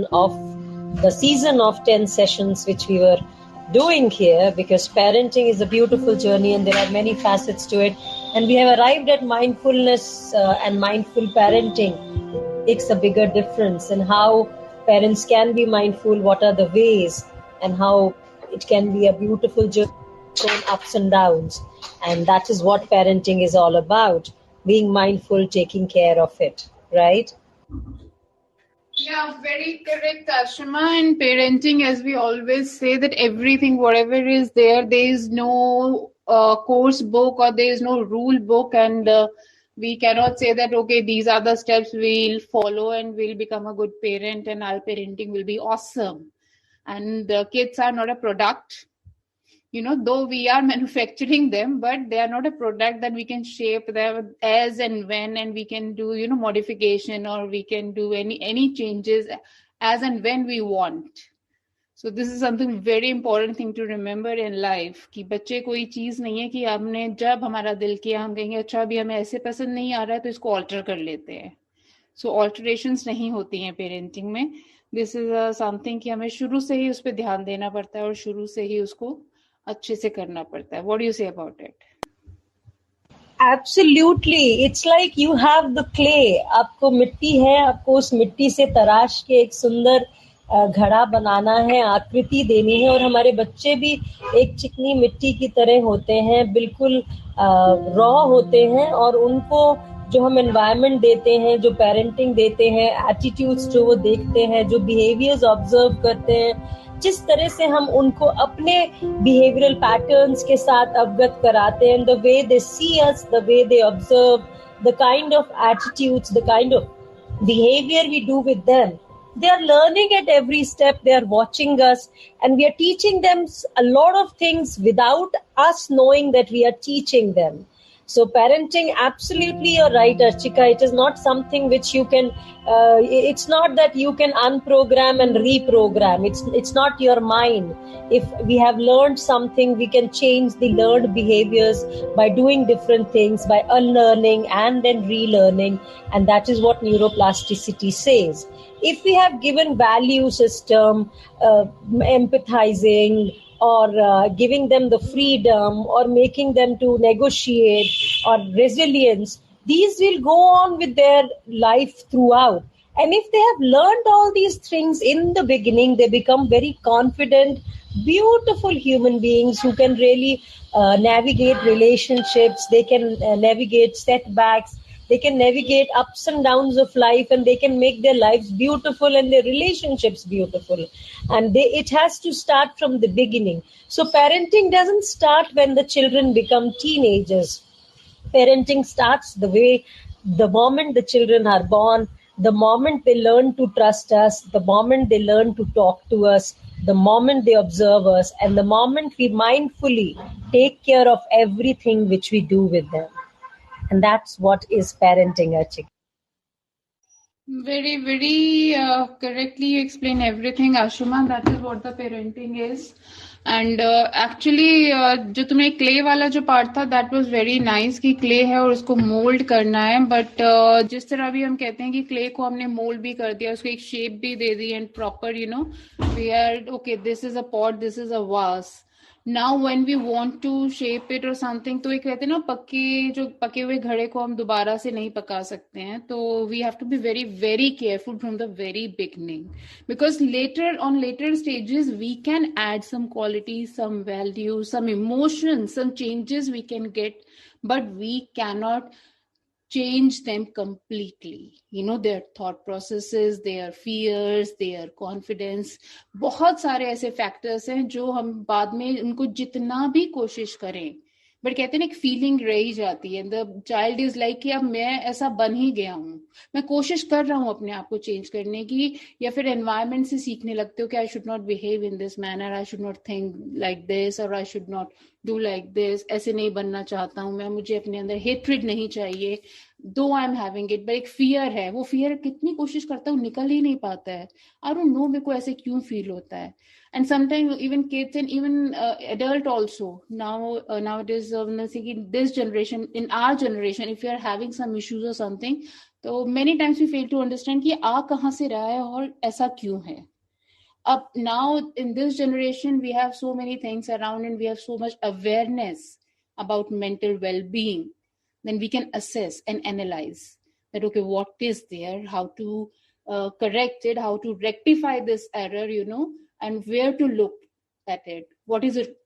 conclusion of the season of 10 sessions which we were doing here, because parenting is a beautiful journey and there are many facets to it, and we have arrived at mindfulness and mindful parenting makes a bigger difference, and how parents can be mindful, what are the ways, and how it can be a beautiful journey, ups and downs. And that is what parenting is all about, being mindful, taking care of it, right? Yeah, very correct, Ashima. In parenting, as we always say, that everything, whatever is there, there is no course book or there is no rule book, and we cannot say that, okay, these are the steps we'll follow and we'll become a good parent and our parenting will be awesome. And kids are not a product, though we are manufacturing them, but they are not a product that we can shape them as and when, and we can do, modification, or we can do any changes as and when we want. So this is something very important thing to remember in life, कि बच्चे कोई चीज नहीं है कि हमने जब हमारा दिल किया हम कहेंगे अच्छा अभी हमें ऐसे पसंद नहीं आ रहा है तो इसको ऑल्टर कर लेते हैं. सो ऑल्टरेशंस नहीं होती हैं पेरेंटिंग में. दिस इज समथिंग कि हमें शुरू से ही उस पर ध्यान देना पड़ता है और शुरू से ही उसको अच्छे से करना पड़ता है. What do you say about it? Absolutely, it's like you have the clay. आपको मिट्टी है, आपको उस मिट्टी से तराश के एक सुंदर घड़ा बनाना है, आकृति देनी है. और हमारे बच्चे भी एक चिकनी मिट्टी की तरह होते हैं, बिल्कुल रॉ होते हैं, और उनको जो हम एनवायरनमेंट देते हैं, जो पेरेंटिंग देते हैं, एटीट्यूड्स जो वो देखते हैं, जो बिहेवियर्स ऑब्जर्व करते हैं, जिस तरह से हम उनको अपने बिहेवियरल पैटर्न्स के साथ अवगत कराते हैं, the way they see us, the way they observe, the kind of attitudes, the kind of behaviour we do with them, they are learning at every step. They are watching us and we are teaching them a lot of things without us knowing that we are teaching them. So parenting, absolutely you're right, Archika. It is not something which you can, it's not that you can unprogram and reprogram. It's not your mind. If we have learned something, we can change the learned behaviors by doing different things, by unlearning and then relearning. And that is what neuroplasticity says. If we have given value system, empathizing, or giving them the freedom, or making them to negotiate, or resilience, these will go on with their life throughout. And if they have learned all these things in the beginning, they become very confident, beautiful human beings who can really navigate relationships. They can navigate setbacks. They can navigate ups and downs of life, and they can make their lives beautiful and their relationships beautiful. And it has to start from the beginning. So parenting doesn't start when the children become teenagers. Parenting starts the moment the children are born, the moment they learn to trust us, the moment they learn to talk to us, the moment they observe us, and the moment we mindfully take care of everything which we do with them. And that's what is parenting, Archika. Very, very correctly you explain everything, Ashuma. That is what the parenting is. And actually, जो तुमने clay वाला जो part था, that was very nice कि clay है और उसको mould करना है. बट जिस तरह भी हम कहते हैं कि क्ले को हमने मोल्ड भी कर दिया, उसको एक शेप भी दे दी, and proper we are okay, this is a pot, this is a vase. Now when we want to shape it or something, तो एक कहते हैं ना पके हुए घड़े को हम दोबारा से नहीं पका सकते हैं. तो we have to be very, very careful from the very beginning, because later stages we can add some qualities, some values, some emotions, some changes we can get, but we cannot change them completely. Their thought processes, their fears, their confidence, बहुत सारे ऐसे factors हैं जो हम बाद में उनको जितना भी कोशिश करें, बट कहते हैं एक फीलिंग रही जाती है. द चाइल्ड इज लाइक कि अब मैं ऐसा बन ही गया हूँ, मैं कोशिश कर रहा हूँ अपने आप को चेंज करने की, या फिर एनवायरमेंट से सीखने लगते हो कि I should not behave in this manner, I should not think like this, और I should not do like this, ऐसे नहीं बनना चाहता हूँ मैं, मुझे अपने अंदर हेट्रेड नहीं चाहिए, दो I am having it. But एक फियर है, वो फियर कितनी कोशिश करता हूँ निकल ही नहीं पाता है. आई डोंट नो मेरे को ऐसे क्यों फील होता है. And sometimes even kids and even adult also nowadays, this generation, in our generation, if you are having some issues or something, तो many times we fail to understand कि आ कहाँ से रहा है और ऐसा क्यों है. Up now in this generation we have so many things around and we have so much awareness about mental well-being. Then we can assess and analyze that, okay, what is there, how to correct it, how to rectify this error, and where to look at it. What is it?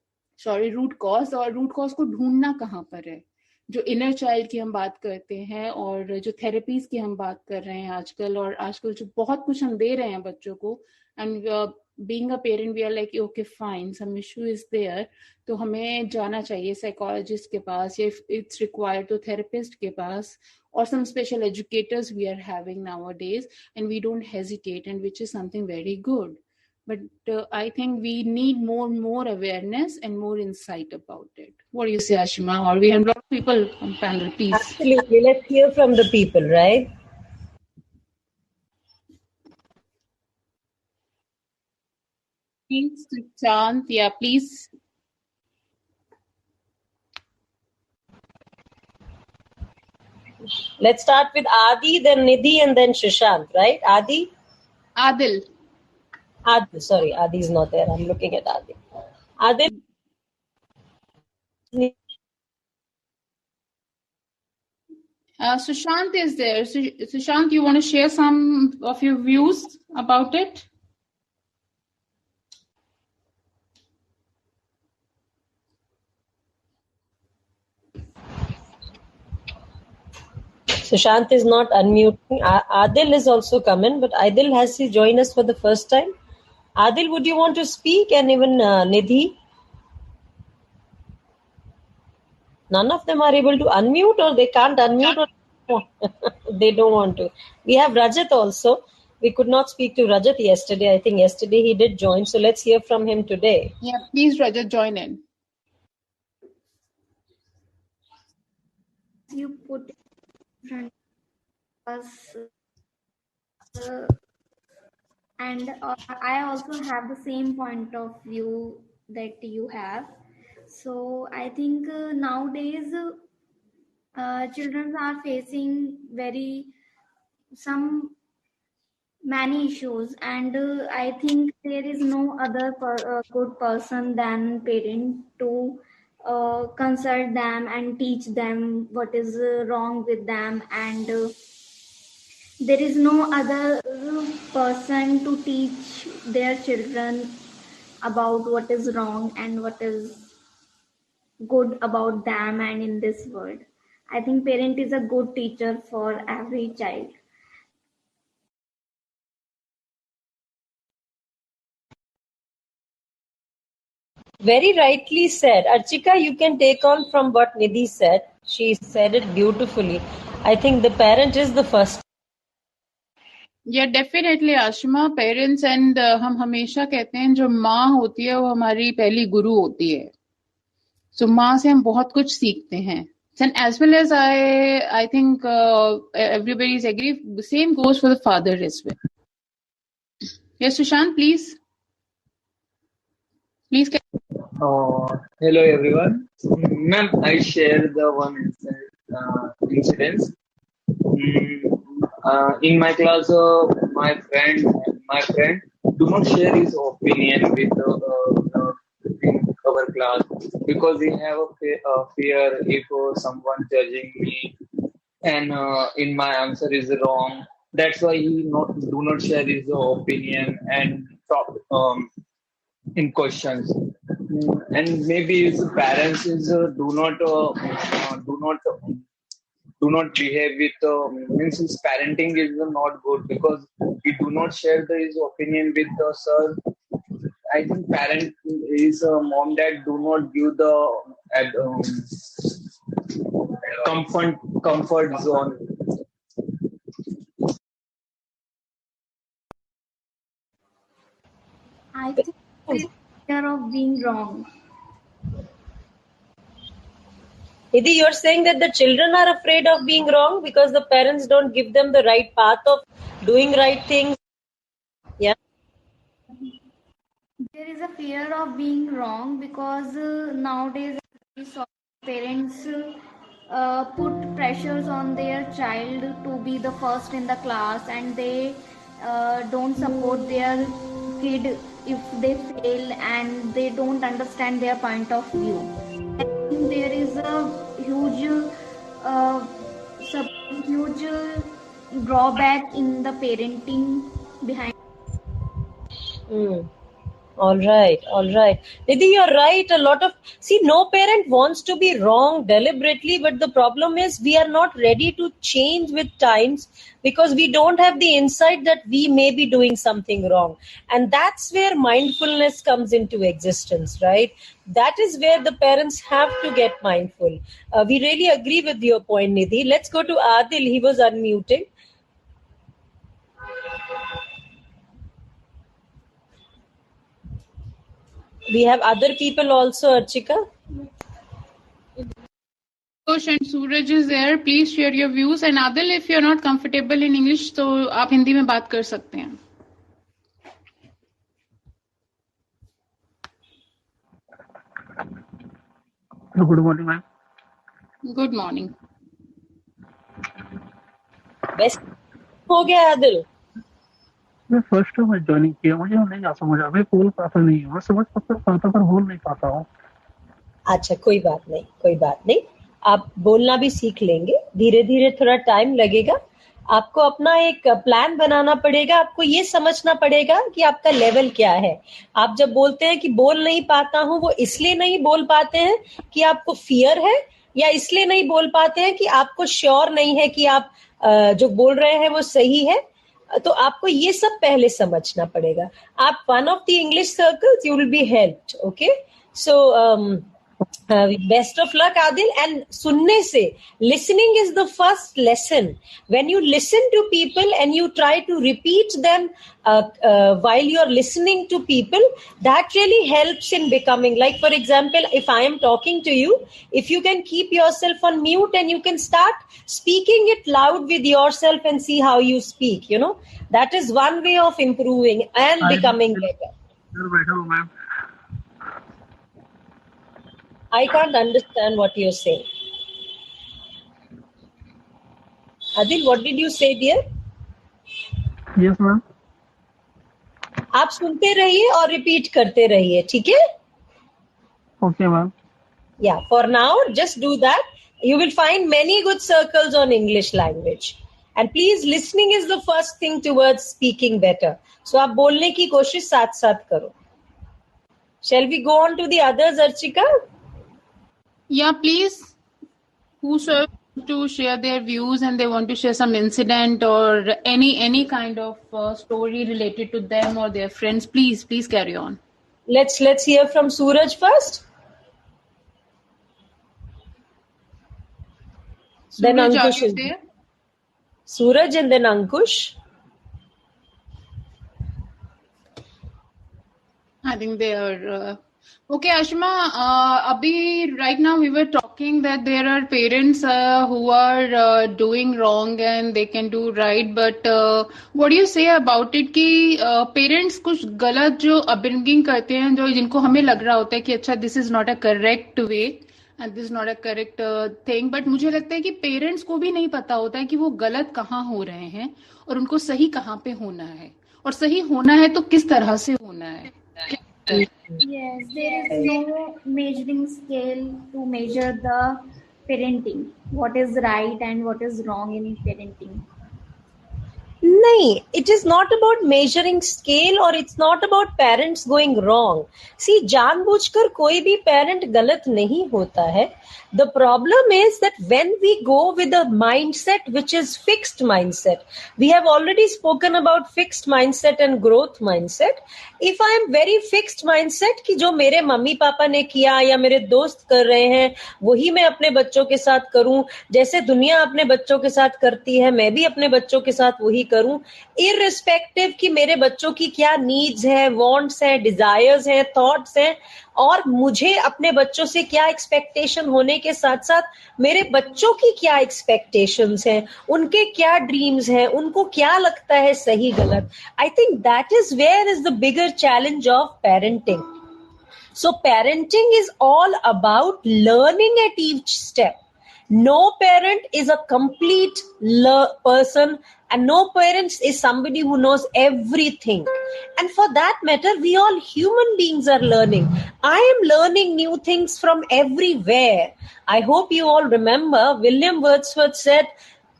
root cause, और root cause को ढूंढना कहाँ पर है. जो inner child की हम बात करते हैं और जो थेरेपीज की हम बात कर रहे हैं आजकल, और आजकल जो बहुत कुछ हम दे रहे हैं बच्चों को, and being a parent we are like, okay fine, some issue is there, तो हमें जाना चाहिए साइकोलॉजिस्ट के पास, या it's required तो थेरेपिस्ट के पास, or some special educators we are having nowadays, and we don't hesitate, and which is something very good. But I think we need more awareness and more insight about it. What do you say, Ashima? Or we have a lot of people on panel, please. Absolutely. Let's hear from the people, right? Please, Sushant, yeah, please. Let's start with Adi, then Nidhi, and then Shashank, right? Adi? Adil. Adi, sorry, Adi is not there. I'm looking at Adi. Adil? Sushant is there. Sushant, you want to share some of your views about it? Sushant is not unmuting. Adil is also coming, but Adil, has he joined us for the first time? Adil, would you want to speak? And even Nidhi? None of them are able to unmute, or they can't unmute, or they don't want to. We have Rajat also. We could not speak to Rajat yesterday. I think yesterday he did join. So let's hear from him today. Yeah, please, Rajat, join in. You put in front of us, and I also have the same point of view that you have. So I think nowadays children are facing many issues, and I think there is no other good person than parent to consult them and teach them what is wrong with them, and there is no other person to teach their children about what is wrong and what is good about them and in this world. I think parent is a good teacher for every child. Very rightly said. Archika, you can take on from what Nidhi said. She said it beautifully. I think the parent is the first. Yeah, definitely, Ashima. Parents and हम हमेशा कहते हैं जो माँ होती है वो हमारी पहली गुरु होती है. So माँ से हम बहुत कुछ सीखते हैं. And as well as I think everybody is agree. The same goes for the father as well. Yes, Sushant, please. Please. Hello everyone. Ma'am, I share the one incident. In my class, my friend do not share his opinion with in our class because he have a fear if someone judging me and in my answer is wrong. That's why he do not share his opinion and talk in questions. And maybe his parents is do not behave with means his parenting is not good because he do not share his opinion with the sir. I think parent is mom dad do not give the comfort zone. I think it's fear of being wrong. Nidhi, you're saying that the children are afraid of being wrong because the parents don't give them the right path of doing right things. Yeah. There is a fear of being wrong because nowadays we saw parents put pressures on their child to be the first in the class, and they don't support their kid if they fail, and they don't understand their point of view. I think there is a huge uh, huge drawback in the parenting behind. Mm. All right, all right. Nidhi, you're right. No parent wants to be wrong deliberately, but the problem is we are not ready to change with times because we don't have the insight that we may be doing something wrong. And that's where mindfulness comes into existence, right? That is where the parents have to get mindful. We really agree with your point, Nidhi. Let's go to Adil. He was unmuted. We have other people also, Archika. Kush and Suraj is there. Please share your views. And Adil, if you're not comfortable in English, तो आप हिंदी में बात कर सकते हैं. Good morning, ma'am. Good morning. Best हो गया आदिल. मैं फर्स्ट टाइम ज्वाइनिंग किया, मुझे नहीं आ समझ आ, मैं बोल पाता नहीं हूँ, मैं समझ पाता पर बोल नहीं पाता हूँ. अच्छा, कोई बात नहीं. आप बोलना भी सीख लेंगे. धीरे धीरे थोड़ा टाइम लगेगा. आपको अपना एक प्लान बनाना पड़ेगा. आपको ये समझना पड़ेगा कि आपका लेवल क्या है. आप जब बोलते हैं कि बोल नहीं पाता हूँ, वो इसलिए नहीं बोल पाते हैं कि आपको फियर है, या इसलिए नहीं बोल पाते हैं कि आपको श्योर नहीं है कि आप जो बोल रहे हैं वो सही है. तो आपको ये सब पहले समझना पड़ेगा. आप one of the English circles, you will be helped. Okay, so best of luck, Adil. And sunne se, listening is the first lesson. When you listen to people and you try to repeat them while you're listening to people, that really helps in becoming. Like, for example, if I am talking to you, if you can keep yourself on mute and you can start speaking it loud with yourself and see how you speak, that is one way of improving and becoming better. Ma'am. I can't understand what you're saying. Adil, what did you say, dear? Yes, ma'am. आप सुनते रहिए और repeat करते रहिए, ठीक है? Okay, ma'am. Yeah, for now, just do that. You will find many good circles on English language. And please, listening is the first thing towards speaking better. So, आप बोलने की कोशिश साथ साथ करो. Shall we go on to the others, Archika? Yeah, please. Whosoever wants to share their views and they want to share some incident or any kind of story related to them or their friends, please carry on. Let's hear from Suraj first. Then Suraj, Ankush are you is there? Suraj and then Ankush. I think they are okay. Ashima, abhi right now we were talking that there are parents who are doing wrong and they can do right, but what do you say about it कि parents कुछ गलत जो upbringing करते हैं, जो जिनको हमें लग रहा होता है कि अच्छा this is not a correct way and this is not a correct thing, but मुझे लगता है कि parents को भी नहीं पता होता है कि वो गलत कहाँ हो रहे हैं और उनको सही कहाँ पे होना है, और सही होना है तो किस तरह से होना है. Yes, there is no measuring scale to measure the parenting. What is right and what is wrong in parenting? नहीं, it is not about measuring scale or it's not about parents going wrong. See, जानबूझकर कोई भी parent गलत नहीं होता है. The problem is that when we go with a mindset which is fixed mindset, we have already spoken about fixed mindset and growth mindset. If I am very fixed mindset कि जो मेरे mummy papa ने किया या मेरे दोस्त कर रहे हैं वही मैं अपने बच्चों के साथ करूं, जैसे दुनिया अपने बच्चों के साथ करती है मैं भी अपने बच्चों के साथ वही करूं, इररिस्पेक्टिव कि मेरे बच्चों की क्या नीड्स हैं, वांट्स हैं, डिजायर्स हैं, थॉट्स हैं, और मुझे अपने बच्चों से क्या एक्सपेक्टेशन होने के साथ साथ मेरे बच्चों की क्या एक्सपेक्टेशंस हैं, उनके क्या ड्रीम्स हैं, उनको क्या लगता है सही गलत. I think that is where is the bigger challenge of parenting. So parenting is all about learning at each step. No parent is a complete person, and no parent is somebody who knows everything. And for that matter, we all human beings are learning. I am learning new things from everywhere. I hope you all remember William Wordsworth said,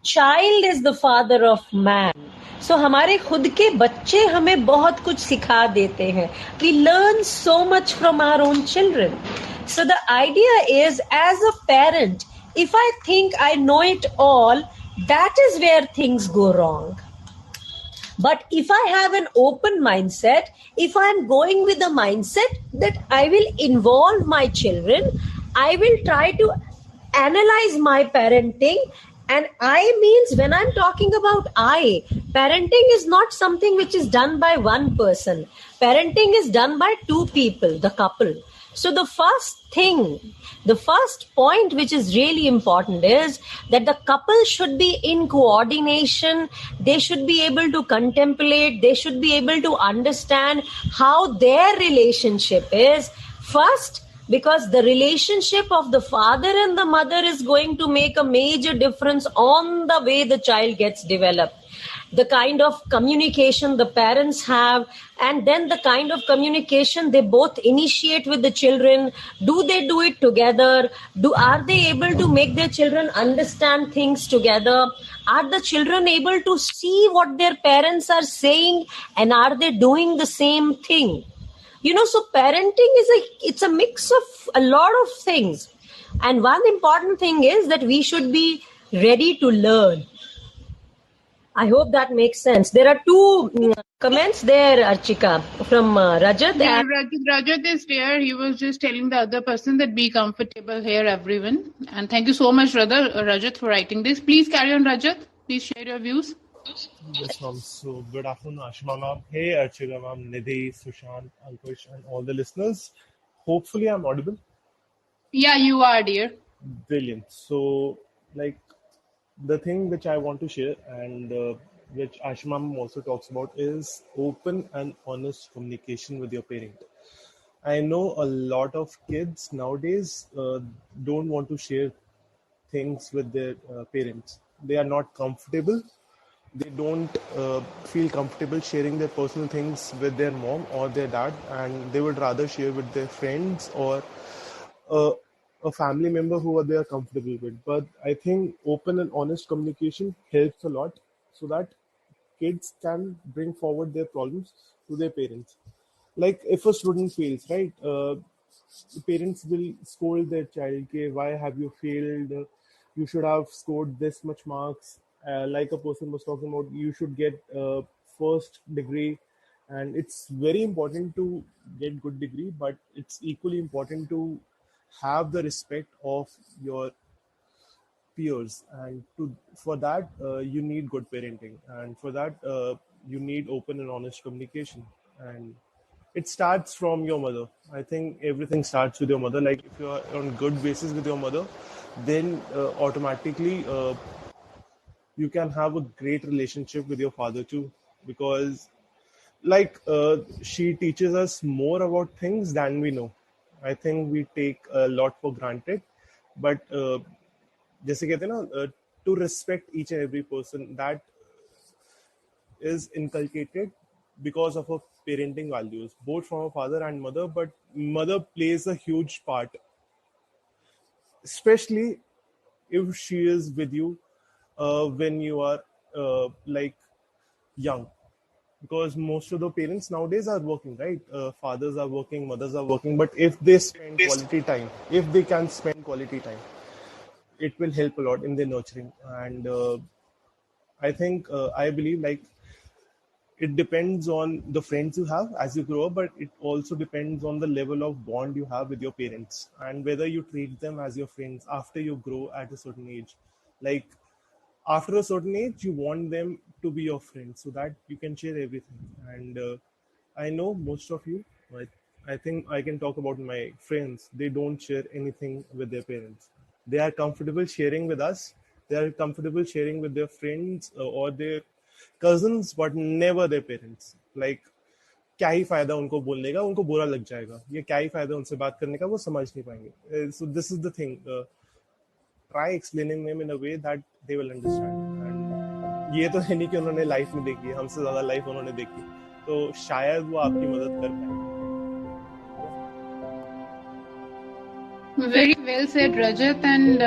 child is the father of man. So हमारे खुद के बच्चे हमें बहुत कुछ सिखा देते हैं. We learn so much from our own children. So the idea is, as a parent, if I think I know it all, that is where things go wrong. But if I have an open mindset, if I'm going with the mindset that I will involve my children, I will try to analyze my parenting. And I means, when I'm talking about parenting is not something which is done by one person. Parenting is done by two people, the couple. So the first point which is really important is that the couple should be in coordination. They should be able to contemplate. They should be able to understand how their relationship is. First, because the relationship of the father and the mother is going to make a major difference on the way the child gets developed. The kind of communication the parents have, and then the kind of communication they both initiate with the children. Do they do it together? Are they able to make their children understand things together? Are the children able to see what their parents are saying, and are they doing the same thing? So parenting it's a mix of a lot of things. And one important thing is that we should be ready to learn. I hope that makes sense. There are two comments there, Archika, from Rajat. Yeah, Rajat is there. He was just telling the other person that be comfortable here, everyone. And thank you so much, Rajat, for writing this. Please carry on, Rajat. Please share your views. Yes, ma'am. So, good afternoon, Ashima ma'am. Hey, Archika ma'am, Nidhi, Sushant, Ankush, and all the listeners. Hopefully, I'm audible. Yeah, you are, dear. Brilliant. So, the thing which I want to share and which Ashima ma'am also talks about is open and honest communication with your parent. I know a lot of kids nowadays don't want to share things with their parents. They are not comfortable. They don't feel comfortable sharing their personal things with their mom or their dad, and they would rather share with their friends or a family member who they are comfortable with. But I think open and honest communication helps a lot so that kids can bring forward their problems to their parents. Like if a student fails, right? The parents will scold their child, okay, why have you failed? You should have scored this much marks. Like a person was talking about, you should get first degree. And it's very important to get good degree, but it's equally important to have the respect of your peers, and for that you need good parenting, and for that you need open and honest communication. And it starts from your mother. I think everything starts with your mother. Like if you are on good basis with your mother, then automatically you can have a great relationship with your father too, because she teaches us more about things than we know. I think we take a lot for granted, but जैसे कहते हैं ना, to respect each and every person, that is inculcated because of her parenting values, both from her father and mother. But mother plays a huge part, especially if she is with you when you are young, because most of the parents nowadays are working, right? Fathers are working, mothers are working, but if they spend quality time, if they can spend quality time, it will help a lot in their nurturing. And I believe it depends on the friends you have as you grow up, but it also depends on the level of bond you have with your parents and whether you treat them as your friends after you grow at a certain age. Like after a certain age, you want them to be your friends so that you can share everything. And I know most of you, I think I can talk about my friends. They don't share anything with their parents. They are comfortable sharing with us. They are comfortable sharing with their friends or their cousins, but never their parents. Like क्या ही फायदा उनको बोलने का, उनको बुरा लग जाएगा. ये क्या ही फायदा उनसे बात करने का, वो समझ नहीं पाएंगे. So this is the thing. try explaining them in a way that they will understand. And ये तो है नहीं कि उन्होंने लाइफ में देखी है, हमसे ज्यादा लाइफ उन्होंने देखी, तो शायद वो आपकी मदद कर पाए. Very well said Rajat. And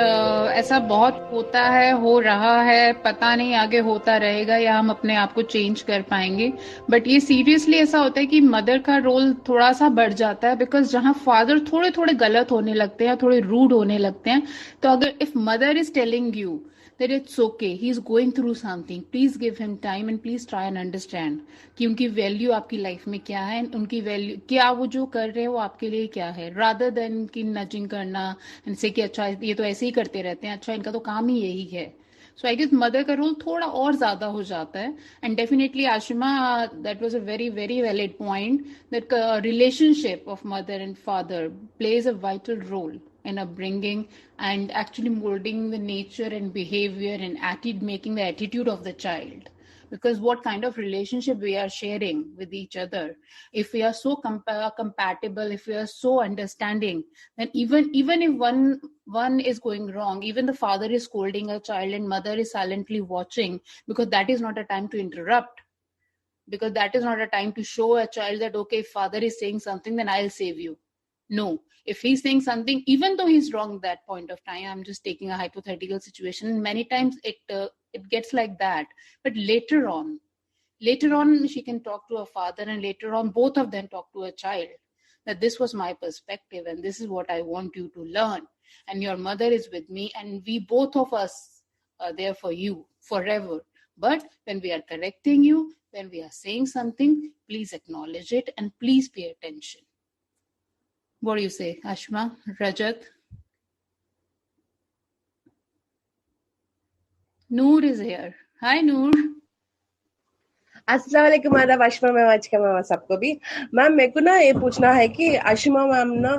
ऐसा बहुत होता है, हो रहा है, पता नहीं आगे होता रहेगा या हम अपने आप को चेंज कर पाएंगे. बट ये सीरियसली ऐसा होता है कि मदर का रोल थोड़ा सा बढ़ जाता है, बिकॉज जहां फादर थोड़े थोड़े गलत होने लगते हैं, थोड़े रूड होने लगते हैं, तो अगर if mother is telling you that it's okay, he's going through something, please give him time and please try and understand कि उनकी वैल्यू आपकी लाइफ में क्या है, उनकी वैल्यू क्या, वो जो कर रहे हैं वो आपके लिए क्या है, rather than कि नजिंग करना इनसे कि अच्छा ये तो ऐसे ही करते रहते हैं, अच्छा इनका तो काम ही यही है. सो आई गेस मदर का रोल थोड़ा और ज्यादा हो जाता है. And definitely Ashima, that was a very very valid point, that relationship of mother and father plays a vital role in upbringing and actually molding the nature and behavior and making the attitude of the child. Because what kind of relationship we are sharing with each other, if we are so compatible, if we are so understanding, then even if one is going wrong, even the father is scolding a child and mother is silently watching, because that is not a time to interrupt, because that is not a time to show a child that okay, if father is saying something then I'll save you. No, if he's saying something, even though he's wrong at that point of time, I'm just taking a hypothetical situation, many times it gets like that, but later on she can talk to her father, and later on both of them talk to a child that this was my perspective and this is what I want you to learn, and your mother is with me and we both of us are there for you forever. But when we are correcting you, when we are saying something, please acknowledge it and please pay attention. What do you say, Ashma, Rajat? Noor is here. Hi, Noor. अस्सलाम वालेकुम, आदाब Ashima ma'am, आज का ma'am सबको भी. Ma'am मेरे को ना ये पूछना है कि आशिमा मैम ना,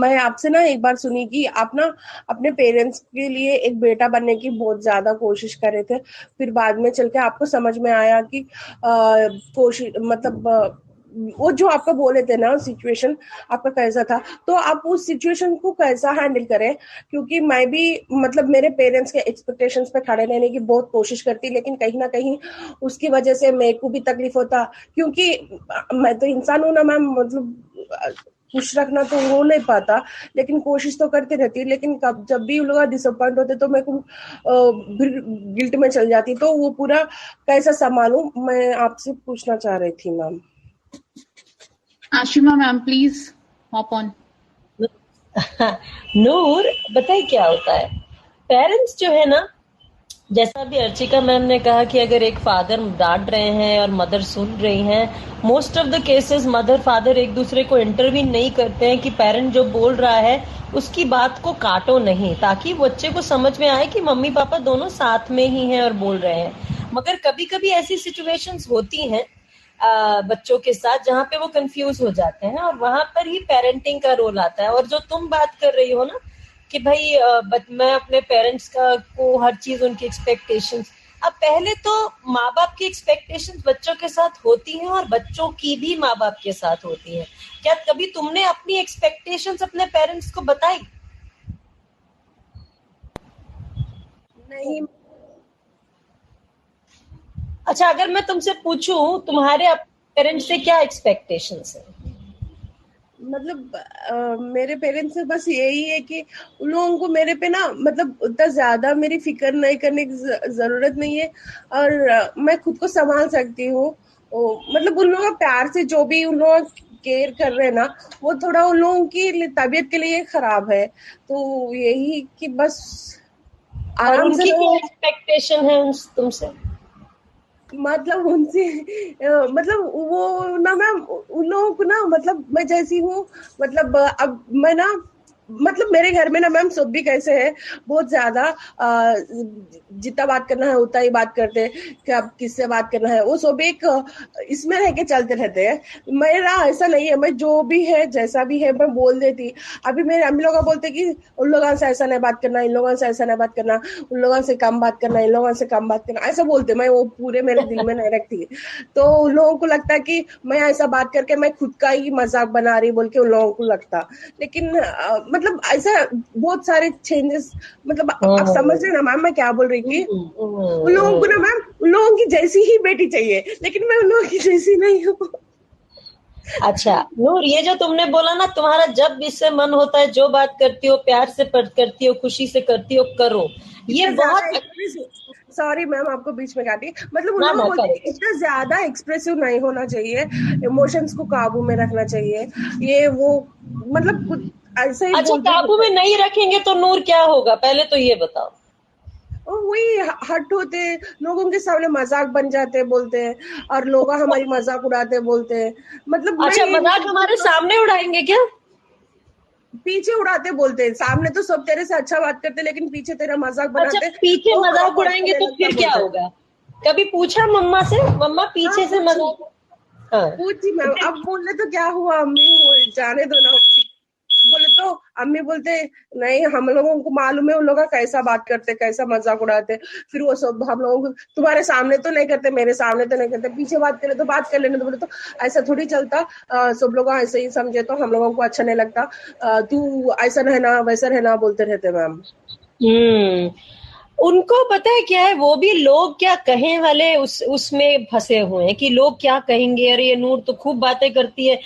मैं आपसे ना एक बार सुनी कि आप ना अपने पेरेंट्स के लिए एक बेटा बनने की बहुत ज्यादा कोशिश कर रहे थे, फिर बाद में चल के आपको समझ में आया कि कोशिश मतलब वो जो आपका बोले थे ना सिचुएशन आपका कैसा था, तो आप उस सिचुएशन को कैसा हैंडल करें? क्योंकि मैं भी मतलब मेरे पेरेंट्स के एक्सपेक्टेशंस पे खड़े रहने की बहुत कोशिश करती, लेकिन कहीं ना कहीं उसकी वजह से मेरे को भी तकलीफ होता, क्योंकि मैं तो इंसान हूं ना मैम, मतलब खुश रखना तो हो नहीं पाता, लेकिन कोशिश तो करती रहती. लेकिन जब भी उन लोग डिसअपॉइंट होते तो मेरे को गिल्ट में चल जाती, तो वो पूरा कैसा संभालूं, मैं आपसे पूछना चाह रही थी ma'am. Ashima ma'am, please hop on. नूर, बताइए क्या होता है, पेरेंट्स जो है ना, जैसा भी अर्चिका मैम ने कहा कि अगर एक फादर डांट रहे हैं और मदर सुन रही हैं, most of the cases mother father एक दूसरे को इंटरवीन नहीं करते हैं कि पेरेंट जो बोल रहा है उसकी बात को काटो नहीं, ताकि बच्चे को समझ में आए कि मम्मी पापा दोनों साथ में ही हैं और बोल रहे हैं. मगर कभी कभी ऐसी सिचुएशंस होती हैं बच्चों के साथ जहाँ पे वो कंफ्यूज हो जाते हैं, और वहां पर ही पेरेंटिंग का रोल आता है. और जो तुम बात कर रही हो ना कि भाई मैं अपने पेरेंट्स को हर चीज उनकी एक्सपेक्टेशंस, अब पहले तो माँ बाप की एक्सपेक्टेशंस बच्चों के साथ होती हैं और बच्चों की भी माँ बाप के साथ होती हैं. क्या कभी तुमने अपनी एक्सपेक्टेशंस अपने पेरेंट्स को बताई? नहीं. अच्छा, अगर मैं तुमसे पूछूं तुम्हारे पेरेंट्स से क्या एक्सपेक्टेशंस है? मतलब मेरे पेरेंट्स से बस यही है कि उन लोगों को मेरे पे ना मतलब उतना ज्यादा मेरी फिक्र नहीं करने की जरूरत नहीं है, और मैं खुद को संभाल सकती हूँ. मतलब उन लोगों का प्यार से जो भी उन लोग केयर कर रहे हैं ना, वो थोड़ा उन लोगों की तबीयत के लिए खराब है, तो यही कि बस आराम से. क्या एक्सपेक्टेशन है तुमसे? मतलब उनसे मतलब वो ना मैम, उन लोगों को ना मतलब मैं जैसी हूँ, मतलब अब मैं ना मतलब मेरे घर में ना मैम सब भी कैसे है, बहुत ज्यादा जितना बात करना है उतना ही बात करते हैं, कि अब किससे बात करना है वो सब एक इसमें रह के चलते रहते हैं. मेरा ऐसा नहीं है, मैं जो भी है जैसा भी है मैं बोल देती. अभी मेरे अम्मी लोग बोलते कि उन लोगों से ऐसा नहीं बात करना, इन लोगों से ऐसा नहीं बात करना, उन लोगों से कम बात करना, इन लोगों से कम बात करना, ऐसा बोलते. मैं वो पूरे मेरे दिल में नहीं रखती, तो उन लोगों को लगता कि मैं ऐसा बात करके मैं खुद का ही मजाक बना रही बोल के उन लोगों को लगता. लेकिन मतलब ऐसा बहुत सारे चेंजेस, मतलब आप समझ रहे ना मैम मैं क्या बोल रही थी। उन लोगों को ना मैम उन लोगों की जैसी ही बेटी चाहिए, लेकिन मैं उन लोगों की जैसी नहीं हूँ। अच्छा नूर, ये जो तुमने बोला ना, तुम्हारा जब इससे मन होता है जो बात करती हो प्यार से करती हो, खुशी से करती हो, करो। ये बहुत सॉरी मैम आपको बीच में काटी, मतलब उन ना लोगों ना को बोलते हैं करो। इतना ज्यादा एक्सप्रेसिव नहीं होना चाहिए, इमोशंस को काबू में रखना चाहिए, ये वो मतलब कुछ ऐसे ही अच्छा बोलते काबू में नहीं रखेंगे तो नूर क्या होगा, पहले तो ये बताओ। वही हट होते, लोगों के सामने मजाक बन जाते बोलते हैं, और लोग हमारी मजाक उड़ाते बोलते हैं, मतलब मैं अच्छा ये मजाक हमारे सामने उड़ाएंगे क्या? पीछे उड़ाते बोलते हैं, सामने तो सब तेरे से अच्छा बात करते लेकिन पीछे तेरा मजाक अच्छा बनाते, पीछे तो मजाक हमको अच्छा उड़ाएंगे नहीं तो लगता फिर क्या बोलते हैं। होगा? कभी पूछा मम्मा से, मम्मा पीछे से पूछी मजाक? हाँ पूछी मैम, अब बोलने तो क्या हुआ, अम्मी जाने दो ना, बोले तो अम्मी बोलते नहीं, हम लोगों को मालूम है उन लोग कैसा बात करते, कैसा मजाक उड़ाते, फिर वो सब हम लोगों को तुम्हारे सामने तो नहीं करते, मेरे सामने तो नहीं करते, पीछे बात करे तो बात कर लेने तो बोले तो ऐसा थोड़ी चलता, सब लोग ऐसे ही समझे तो हम लोगों को अच्छा नहीं लगता, तू ऐसा रहना वैसा रहना बोलते रहते मैम। उनको पता है क्या है, वो भी लोग क्या कहें वाले उसमें फंसे हुए हैं कि लोग क्या कहेंगे। अरे ये नूर तो खूब बातें करती है,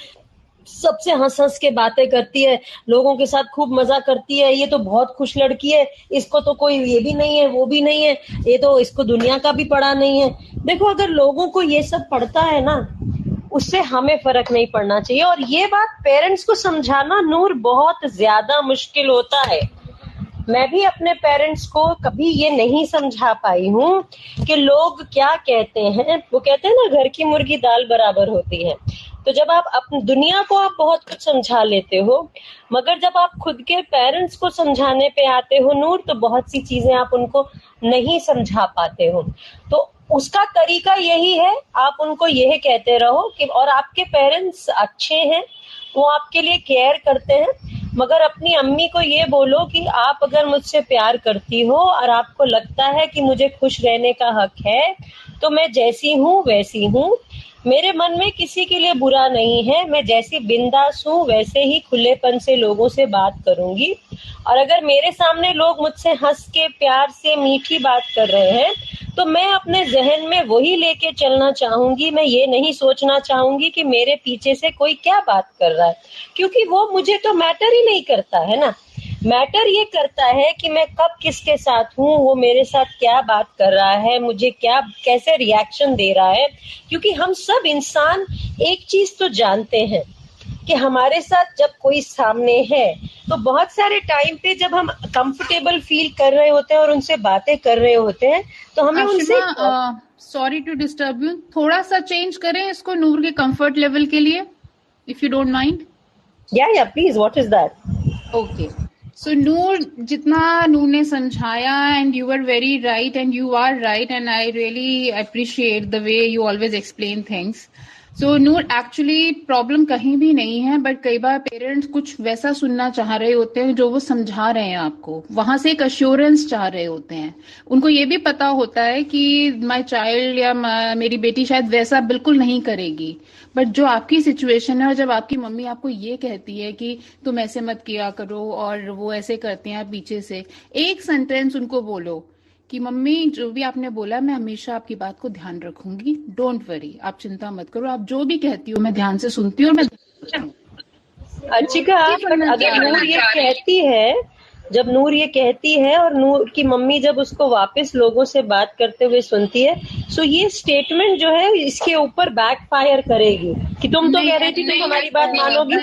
सबसे हंस हंस के बातें करती है, लोगों के साथ खूब मजा करती है, ये तो बहुत खुश लड़की है, इसको तो कोई ये भी नहीं है वो भी नहीं है, ये तो इसको दुनिया का भी पड़ा नहीं है। देखो अगर लोगों को ये सब पड़ता है ना, उससे हमें फर्क नहीं पड़ना चाहिए। और ये बात पेरेंट्स को समझाना नूर बहुत ज्यादा मुश्किल होता है। मैं भी अपने पेरेंट्स को कभी ये नहीं समझा पाई हूँ कि लोग क्या कहते हैं। वो कहते हैं ना, घर की मुर्गी दाल बराबर होती है। तो जब आप अपनी दुनिया को आप बहुत कुछ समझा लेते हो, मगर जब आप खुद के पेरेंट्स को समझाने पे आते हो नूर, तो बहुत सी चीजें आप उनको नहीं समझा पाते हो। तो उसका तरीका यही है, आप उनको यह कहते रहो कि और आपके पेरेंट्स अच्छे हैं, वो आपके लिए केयर करते हैं, मगर अपनी अम्मी को ये बोलो कि आप अगर मुझसे प्यार करती हो और आपको लगता है कि मुझे खुश रहने का हक है, तो मैं जैसी हूँ वैसी हूँ, मेरे मन में किसी के लिए बुरा नहीं है, मैं जैसी बिंदास हूँ वैसे ही खुलेपन से लोगों से बात करूंगी। और अगर मेरे सामने लोग मुझसे हंस के प्यार से मीठी बात कर रहे हैं, तो मैं अपने जहन में वही लेके चलना चाहूंगी। मैं ये नहीं सोचना चाहूंगी कि मेरे पीछे से कोई क्या बात कर रहा है, क्योंकि वो मुझे तो मैटर ही नहीं करता है ना। मैटर ये करता है कि मैं कब किसके साथ हूँ, वो मेरे साथ क्या बात कर रहा है, मुझे क्या कैसे रिएक्शन दे रहा है। क्योंकि हम सब इंसान एक चीज तो जानते हैं कि हमारे साथ जब कोई सामने है, तो बहुत सारे टाइम पे जब हम कंफर्टेबल फील कर रहे होते हैं और उनसे बातें कर रहे होते हैं, तो हमें उनसे सॉरी टू डिस्टर्ब यू, थोड़ा सा चेंज करें इसको नूर के कंफर्ट लेवल के लिए, if you don't mind. Yeah please, what is that? Okay, so Noor, जितना नूर ने समझाया, and you are very right and you are right, and I really appreciate the way you always explain things. So Noor, actually problem कहीं भी नहीं है, but कई बार parents कुछ वैसा सुनना चाह रहे होते हैं जो वो समझा रहे हैं आपको, वहां से एक अश्योरेंस चाह रहे होते हैं। उनको ये भी पता होता है कि माय चाइल्ड या मेरी बेटी शायद वैसा बिल्कुल नहीं करेगी, बट जो आपकी सिचुएशन है, और जब आपकी मम्मी आपको ये कहती है कि तुम ऐसे मत किया करो और वो ऐसे करते हैं पीछे से, एक सेंटेंस उनको बोलो कि मम्मी जो भी आपने बोला मैं हमेशा आपकी बात को ध्यान रखूंगी, डोंट वरी, आप चिंता मत करो, आप जो भी कहती हो मैं ध्यान से सुनती हूँ और मैं अर्चिका, बट अगर नूर ये कहती है, जब नूर ये कहती है और नूर की मम्मी जब उसको वापस लोगों से बात करते हुए सुनती है, सो ये स्टेटमेंट जो है इसके ऊपर बैकफायर करेगी कि तुम तो कह रही थी तुम हमारी बात मानोगी।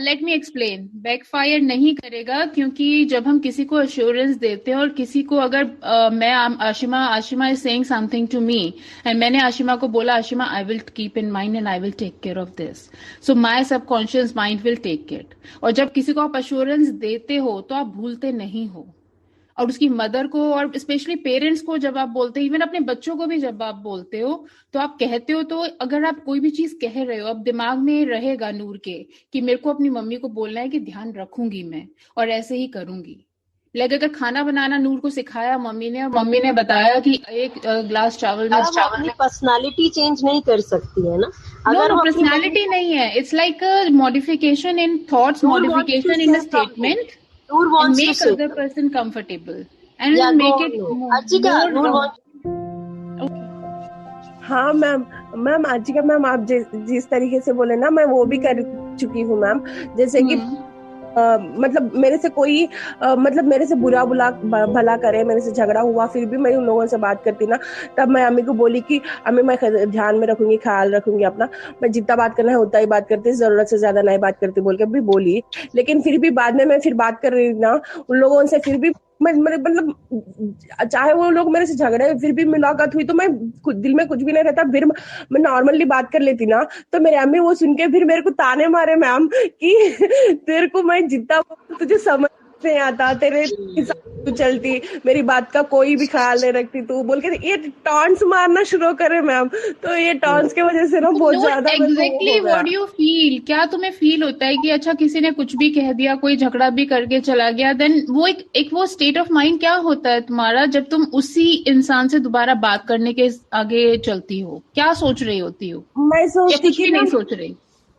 लेट मी एक्सप्लेन, बैकफायर नहीं करेगा, क्योंकि जब हम किसी को अश्योरेंस देते हैं और किसी को अगर मैं Ashima is saying something to me and मैंने आशिमा को बोला Ashima I will keep in mind and I will take care of this, so my subconscious mind will take it. और जब किसी को आप अश्योरेंस देते हो तो आप भूलते नहीं हो, और उसकी मदर को और स्पेशली पेरेंट्स को जब आप बोलते हो, इवन अपने बच्चों को भी जब आप बोलते हो, तो आप कहते हो, तो अगर आप कोई भी चीज कह रहे हो, अब दिमाग में रहेगा नूर के कि मेरे को अपनी मम्मी को बोलना है कि ध्यान रखूंगी मैं और ऐसे ही करूंगी। लाइक अगर खाना बनाना नूर को सिखाया मम्मी ने, और मम्मी ने बताया कि एक ग्लास चावल में वो अपनी पर्सनालिटी चेंज नहीं कर सकती है ना, नो अगर नो वो अपनी पर्सनालिटी नहीं है, it's like modification in thoughts, Noor wants to modification in say a statement Noor and wants to make say other person comfortable and yeah, go make on, it Noor. Archika, Noor more wants okay. हाँ ma'am आजिका ma'am, आप जिस तरीके से बोले ना, मैं वो भी कर चुकी हूँ मैम। जैसे कि मतलब मेरे से कोई मतलब मेरे से बुरा भला करे, मेरे से झगड़ा हुआ, फिर भी मैं उन लोगों से बात करती ना, तब मैं अम्मी को बोली कि अम्मी मैं ध्यान में रखूंगी, ख्याल रखूंगी अपना, मैं जितना बात करना है उतना ही बात करती, जरूरत से ज्यादा नहीं बात करती बोल के भी बोली। लेकिन फिर भी बाद में मैं फिर बात कर रही ना उन लोगों से, फिर भी मैं मतलब चाहे वो लोग मेरे से झगड़े, फिर भी मुलाकात हुई तो मैं दिल में कुछ भी नहीं रहता, फिर मैं नॉर्मली बात कर लेती ना, तो मेरे अम्मी वो सुन के फिर मेरे को ताने मारे मैम कि तेरे को मैं जितना तुझे समझ नहीं आता, तेरे हिसाब तू चलती, मेरी बात का कोई भी ख्याल नहीं रखती तू, बोल के ये टॉन्ट्स मारना शुरू करे मैम। तो ये टॉन्ट्स के वजह से ना बहुत ज्यादा एग्जैक्टली व्हाट यू फील, क्या तुम्हें फील होता है कि अच्छा किसी ने कुछ भी कह दिया, कोई झगड़ा भी करके चला गया, देन वो एक वो स्टेट ऑफ माइंड क्या होता है तुम्हारा जब तुम उसी इंसान से दोबारा बात करने के आगे चलती हो? क्या सोच रही होती हो? मैं सोचती कि नहीं सोच रही?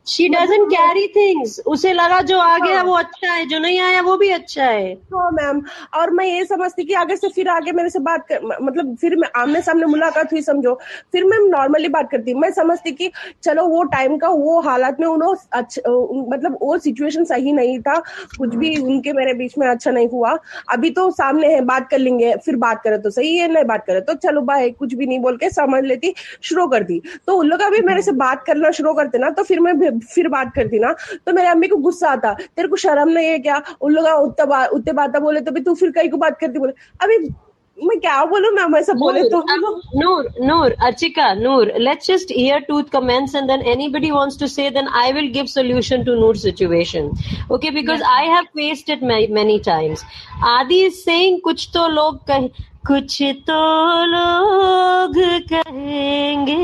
She doesn't carry things. उसे लगा जो आ गया वो अच्छा है, जो नहीं आया वो भी अच्छा है। हाँ मैम, और मैं ये समझती कि आगे से फिर आगे मेरे से बात कर, मतलब फिर मैं आमने सामने मुलाकात हुई समझो, फिर मैं नॉर्मली बात करती। मैं समझती कि चलो वो टाइम का वो हालात में उन्होंने मतलब वो सिचुएशन सही नहीं था, कुछ भी उनके मेरे बीच में अच्छा नहीं हुआ, अभी तो सामने है, बात कर लेंगे, फिर बात करे तो सही है, नहीं बात करे तो चलो बाय, कुछ भी नहीं बोल के समझ लेती, शुरू कर दी। तो उन लोग अभी मेरे से बात करना शुरू करते ना, तो फिर बात करती ना, तो मेरे अम्मी को गुस्सा आता, तेरे को शर्म नहीं है क्या? उन लोग उतने बात बोले तो भी तू फिर कहीं को बात करती, बोले अभी मैं क्या बोलूं मैम, ऐसा बोले तो Noor, Archika, Noor, let's just hear two comments and then anybody wants to say, then I will give solution to Noor's situation. Okay, because I have faced it many times. Adi is saying, कुछ तो लोग कहेंगे,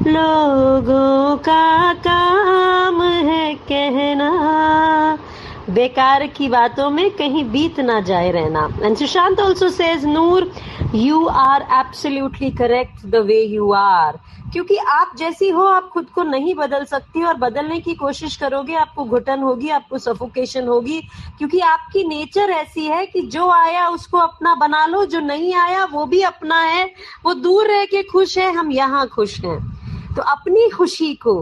लोगों का काम है कहना, बेकार की बातों में कहीं बीत ना जाए रहना. And Sushant also says, Noor, you are absolutely correct the way you are. क्योंकि आप जैसी हो आप खुद को नहीं बदल सकती, और बदलने की कोशिश करोगे आपको घुटन होगी, आपको सफोकेशन होगी, क्योंकि आपकी नेचर ऐसी है कि जो आया उसको अपना बना लो, जो नहीं आया वो भी अपना है, वो दूर रह के खुश है, हम यहाँ खुश हैं. तो अपनी खुशी को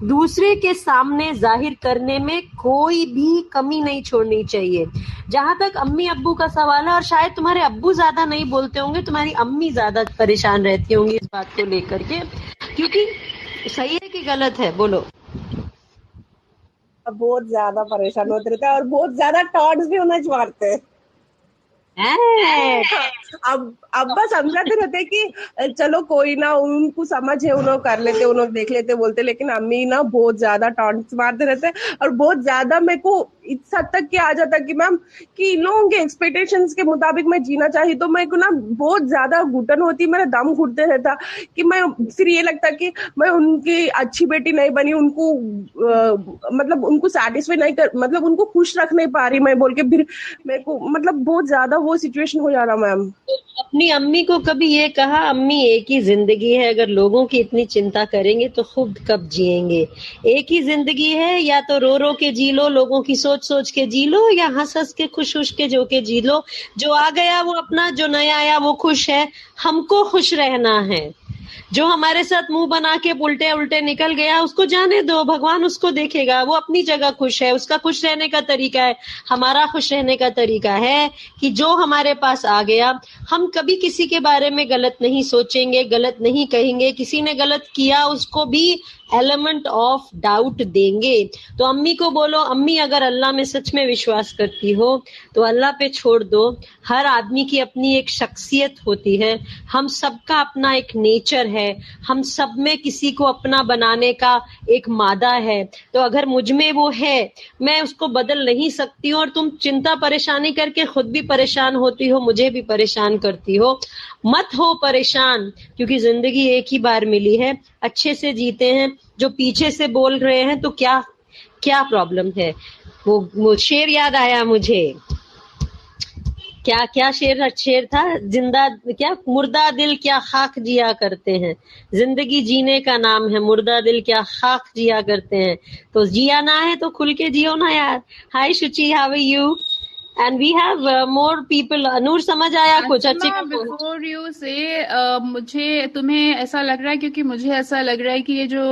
दूसरे के सामने जाहिर करने में कोई भी कमी नहीं छोड़नी चाहिए. जहां तक अम्मी अब्बू का सवाल है, और शायद तुम्हारे अब्बू ज्यादा नहीं बोलते होंगे, तुम्हारी अम्मी ज्यादा परेशान रहती होंगी इस बात को लेकर के, क्योंकि सही है कि गलत है? बोलो. बहुत ज्यादा परेशान होते रहते हैं और बहुत ज्यादा टॉन्ट्स भी उन्हें मारते हैं. अब बस समझाते रहते कि चलो कोई ना, उनको समझ है, उन्होंने कर लेते, उन्होंने देख लेते, बोलते, लेकिन अम्मी ना बहुत ज्यादा टॉन्ट्स मारते रहते हैं, और बहुत ज्यादा मेरे को इस हद तक आ जाता कि मैम कि इन लोगों के एक्सपेक्टेशंस के मुताबिक मैं जीना चाहिए, तो मेरे को ना बहुत ज्यादा घुटन होती, मेरा दम घुटते रहता कि मैं फिर ये लगता कि मैं उनकी अच्छी बेटी नहीं बनी, उनको मतलब उनको सेटिस्फाई नहीं कर, मतलब उनको खुश रख नहीं पा रही मैं बोल के, फिर मेरे को मतलब बहुत ज्यादा वो सिचुएशन हो जा रहा. मैम अपनी अम्मी को कभी ये कहा, अम्मी एक ही जिंदगी है, अगर लोगों की इतनी चिंता करेंगे तो खुद कब जिएंगे? एक ही जिंदगी है, या तो रो रो के जी लो, लोगों की सोच सोच के जी लो, या हंस हंस के खुश खुश के जो के जी लो. जो आ गया वो अपना, जो नया आया वो खुश है, हमको खुश रहना है. जो हमारे साथ मुंह बना के उल्टे उल्टे निकल गया उसको जाने दो, भगवान उसको देखेगा, वो अपनी जगह खुश है, उसका खुश रहने का तरीका है. हमारा खुश रहने का तरीका है कि जो हमारे पास आ गया, हम कभी किसी के बारे में गलत नहीं सोचेंगे, गलत नहीं कहेंगे, किसी ने गलत किया उसको भी एलिमेंट ऑफ डाउट देंगे. तो अम्मी को बोलो, अम्मी अगर अल्लाह में सच में विश्वास करती हो तो अल्लाह पे छोड़ दो. हर आदमी की अपनी एक शख्सियत होती है, हम सबका अपना एक नेचर है, हम सब में किसी को अपना बनाने का एक मादा है. तो अगर मुझ में वो है, मैं उसको बदल नहीं सकती हूँ, और तुम चिंता परेशानी करके खुद भी परेशान होती हो, मुझे भी परेशान करती हो. मत हो परेशान, क्योंकि जिंदगी एक ही बार मिली है, अच्छे से जीते हैं. जो पीछे से बोल रहे हैं तो क्या प्रॉब्लम है? वो शेर याद आया मुझे, क्या क्या शेर था, जिंदा क्या, मुर्दा दिल क्या खाक जिया करते हैं, जिंदगी जीने का नाम है, मुर्दा दिल क्या खाक जिया करते हैं, तो जिया ना है तो खुल के जियो ना यार। Hi Shuchi, how are you? And we have more people. Noor समझ आया कुछ? अच्छी बिफोर यू से मुझे तुम्हें ऐसा लग रहा है, क्योंकि मुझे ऐसा लग रहा है कि ये जो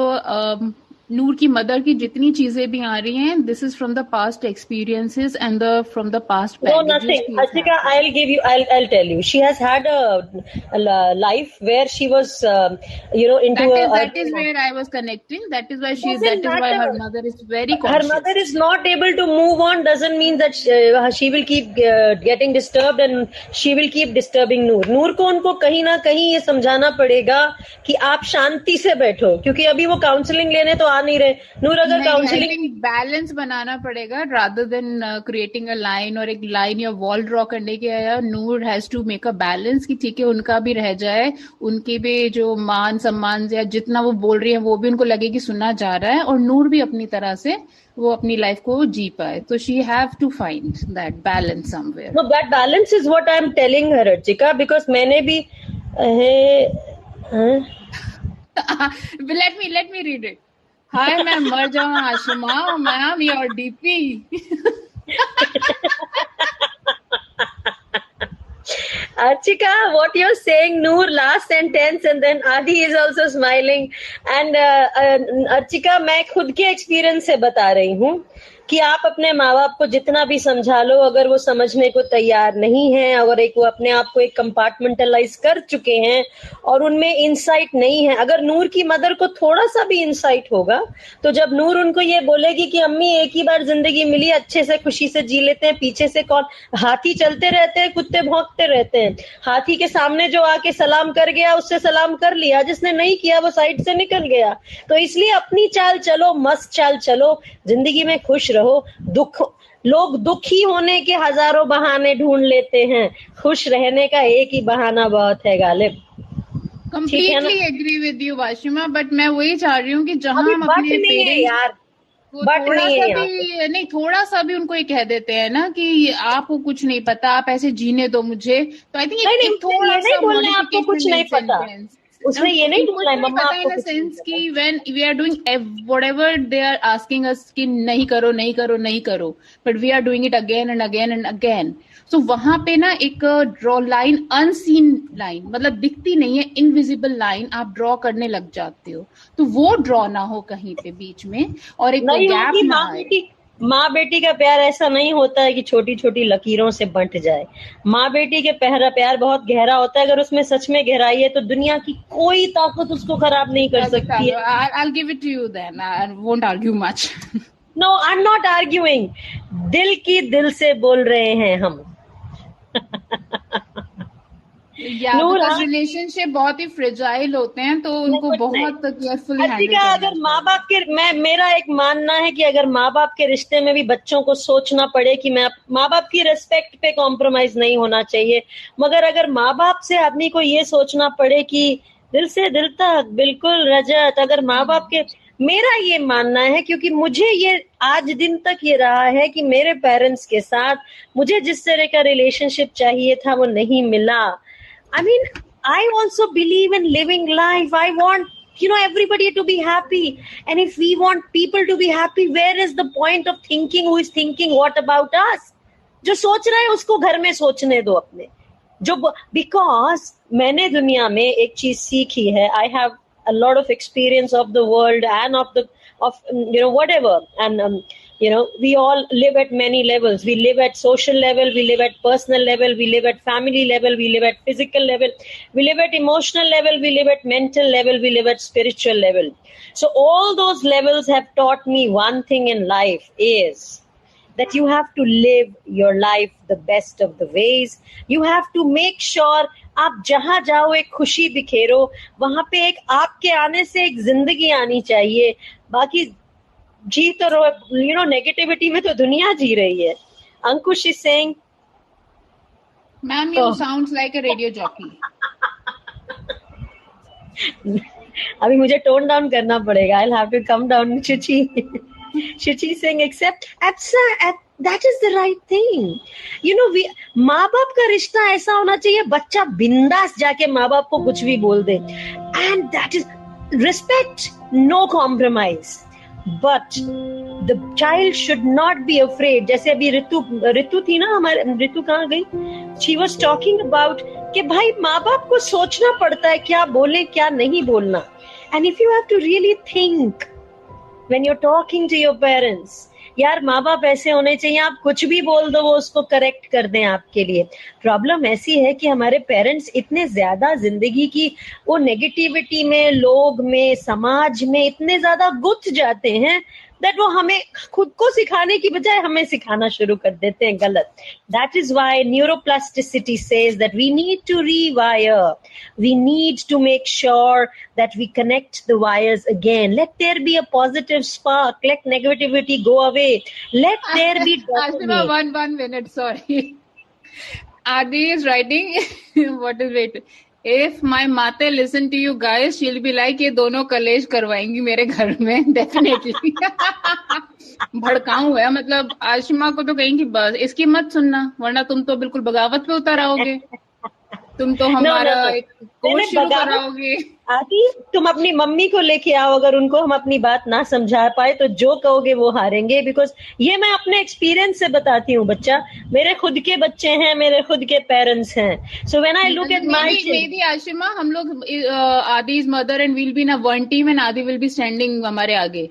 नूर की मदर की जितनी चीजें भी आ रही हैं, this is from the past experiences and the from the past No, nothing. Achika, I'll give you. I'll tell you. She has had a life where she was, into that is where I was connecting. That is why why her mother is very conscious. Her mother is not able to move on. Doesn't mean that she will keep getting disturbed and she will keep disturbing Noor. Noor को उनको कहीं ना कहीं ये समझाना पड़ेगा कि आप शांति से बैठो, क्योंकि अभी वो काउंसलिंग लेने तो आ नहीं रहे। नूर अगर काउंसलिंग बैलेंस बनाना पड़ेगा rather than creating a line और एक लाइन या वॉल ड्रॉ करने के आया। Noor has to make a balance कि ठीक है उनका भी रह जाए, उनके भी जो मान सम्मान या जितना वो बोल रही है वो भी उनको लगे कि सुना जा रहा है, और नूर भी अपनी तरह से वो अपनी लाइफ को जी पाए। तो she have to find that balance somewhere. No, that balance is what I am telling her Archika, because मैंने भी let me read it. हाय मैं मर जाऊं Ashima, ma'am your DP. Archika, what you're saying, Noor, last sentence, and then Adi is also smiling. And Archika, मैं खुद के experience से बता रही हूँ कि आप अपने माँ बाप को जितना भी समझा लो, अगर वो समझने को तैयार नहीं है, अगर वो अपने आप को एक कंपार्टमेंटलाइज कर चुके हैं और उनमें इंसाइट नहीं है। अगर नूर की मदर को थोड़ा सा भी इंसाइट होगा, तो जब नूर उनको ये बोलेगी कि अम्मी एक ही बार जिंदगी मिली, अच्छे से खुशी से जी लेते हैं, पीछे से कौन, हाथी चलते रहते हैं, कुत्ते भौंकते रहते हैं। हाथी के सामने जो आके सलाम कर गया उससे सलाम कर लिया, जिसने नहीं किया वो साइड से निकल गया। तो इसलिए अपनी चाल चलो, मस्त चाल चलो, जिंदगी में खुश रहो। लोग दुखी होने के हजारों बहाने ढूंढ लेते हैं, खुश रहने का एक ही बहाना बहुत है Ghalib. Completely agree with you Washima, but मैं वही चाह रही हूँ कि जहां हम अपने पेरेंट्स थोड़ा सा भी उनको ये कह देते हैं ना कि आपको कुछ नहीं पता, आप ऐसे जीने दो मुझे, तो आई थिंक थोड़ा सा बोलने आपको कुछ नहीं पता, उसने ये नहीं बोला है मम्मा इन अ सेंस कि when we are doing whatever they are asking us कि नहीं करो नहीं करो नहीं करो, but we are doing it again and again and again. So वहां पे ना एक ड्रॉ लाइन, अनसीन लाइन, मतलब दिखती नहीं है, इनविजिबल लाइन आप ड्रॉ करने लग जाते हो, तो वो ड्रॉ ना हो कहीं पे बीच में और एक गैप ना आए। माँ बेटी का प्यार ऐसा नहीं होता है कि छोटी छोटी लकीरों से बंट जाए। माँ बेटी के प्यार बहुत गहरा होता है, अगर उसमें सच में गहराई है तो दुनिया की कोई ताकत उसको खराब नहीं कर सकती है। I'll give it to you then. I won't argue much. No, I'm not arguing. दिल की दिल से बोल रहे हैं हम। रिलेशनशिप बहुत ही फ्रेजाइल होते हैं, तो उनको बहुत केयरफुली हैंडल करना चाहिए। अगर माँ बाप के, मेरा एक मानना है कि अगर माँ बाप के रिश्ते में भी बच्चों को सोचना पड़े कि मैं माँ बाप की रिस्पेक्ट पे कॉम्प्रोमाइज नहीं होना चाहिए, मगर अगर माँ बाप से आदमी को ये सोचना पड़े कि दिल से दिल तक बिल्कुल रजत, अगर माँ बाप के, मेरा ये मानना है, क्योंकि मुझे ये आज दिन तक ये रहा है कि मेरे पेरेंट्स के साथ मुझे जिस तरह का रिलेशनशिप चाहिए था वो नहीं मिला। I mean, I also believe in living life. I want, everybody to be happy. And if we want people to be happy, where is the point of thinking who is thinking what about us? जो सोच रहा है उसको घर में सोचने दो अपने। Because मैंने दुनिया में एक चीज सीखी है, I have a lot of experience of the world and of whatever, and we all live at many levels. We live at social level, we live at personal level, we live at family level, we live at physical level, we live at emotional level, we live at mental level, we live at spiritual level. So all those levels have taught me one thing in life is that you have to live your life the best of the ways. You have to make sure आप जहां जाओ एक खुशी बिखेरो, वहां पे एक आपके आने से एक जिंदगी आनी चाहिए। बाकी जी तो नेगेटिविटी में तो दुनिया जी रही है। Ankush is saying, ma'am you sounds like a radio jockey. अभी मुझे टोन डाउन करना पड़ेगा। I have to come down. Shuchi Singh except That is the right thing. माँ बाप का रिश्ता ऐसा होना चाहिए, बच्चा बिंदास जाके माँ बाप को कुछ भी बोल दे, and that is respect, no compromise. But the child should not be afraid. जैसे अभी ऋतु थी ना, हमारे ऋतु कहाँ गई? She was talking about कि भाई माँ बाप को सोचना पड़ता है क्या बोले क्या नहीं बोलना. And if you have to really think when you're talking to your parents, यार माँ बाप ऐसे होने चाहिए, आप कुछ भी बोल दो वो उसको करेक्ट कर दें आपके लिए. प्रॉब्लम ऐसी है कि हमारे पेरेंट्स इतने ज्यादा जिंदगी की वो नेगेटिविटी में, लोग में, समाज में इतने ज्यादा गुथ जाते हैं दैट वो हमें खुद को सिखाने की बजाय हमें सिखाना शुरू कर देते हैं गलत. That is why neuroplasticity says that we need to rewire, we need to make sure that we connect the wires again. Let there be a positive spark. Let negativity go away. Let there be Ashima, one minute, sorry. Adi is writing, what is it? If my mate listen to you guys, she'll be like, ये दोनों कलेश करवाएंगी मेरे घर में, definitely. भड़काऊं है, मतलब आशिमा को तो कहेंगी बस इसकी मत सुनना, वरना तुम तो बिल्कुल बगावत पे उतर आओगे, तुम तो हमारा कोर्स शुरू कराओगे. आदि, तुम अपनी मम्मी को लेके आओ, अगर उनको हम अपनी बात ना समझा पाए तो जो कहोगे वो हारेंगे. बिकॉज ये मैं अपने एक्सपीरियंस से बताती हूँ बच्चा, मेरे खुद के बच्चे हैं, मेरे खुद के पेरेंट्स हैं. So when I look at my मेरी आशिमा, हम लोग Aadi is mother and we'll be in one team and Aadi will be standing हमारे आगे,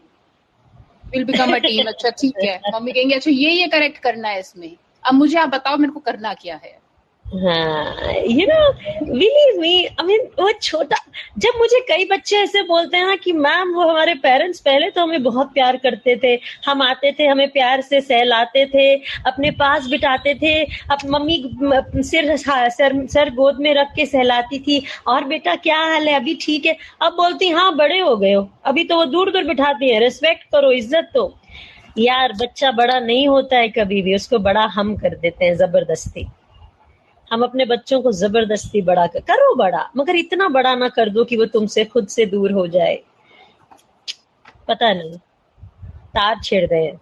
विल बिकम अ टीम. अच्छा ठीक है, मम्मी कहेंगे अच्छा ये करेक्ट करना है इसमें, अब मुझे आप बताओ मेरे को करना क्या है. हाँ, believe me, I mean, वो छोटा, जब मुझे कई बच्चे ऐसे बोलते हैं ना कि मैम वो हमारे पेरेंट्स पहले तो हमें बहुत प्यार करते थे, हम आते थे हमें प्यार से सहलाते थे, अपने पास बिठाते थे, अब मम्मी सर गोद में रख के सहलाती थी, और बेटा क्या हाल है, अभी ठीक है. अब बोलती हाँ बड़े हो गए हो, अभी तो वो दूर दूर बिठाती है, रिस्पेक्ट करो, इज्जत दो. यार बच्चा बड़ा नहीं होता है कभी भी, उसको बड़ा हम कर देते हैं जबरदस्ती. हम अपने बच्चों को जबरदस्ती बड़ा करो बड़ा, मगर इतना बड़ा ना कर दो कि वो तुमसे खुद से दूर हो जाए. पता नहीं, तार छेड़ रहे हैं.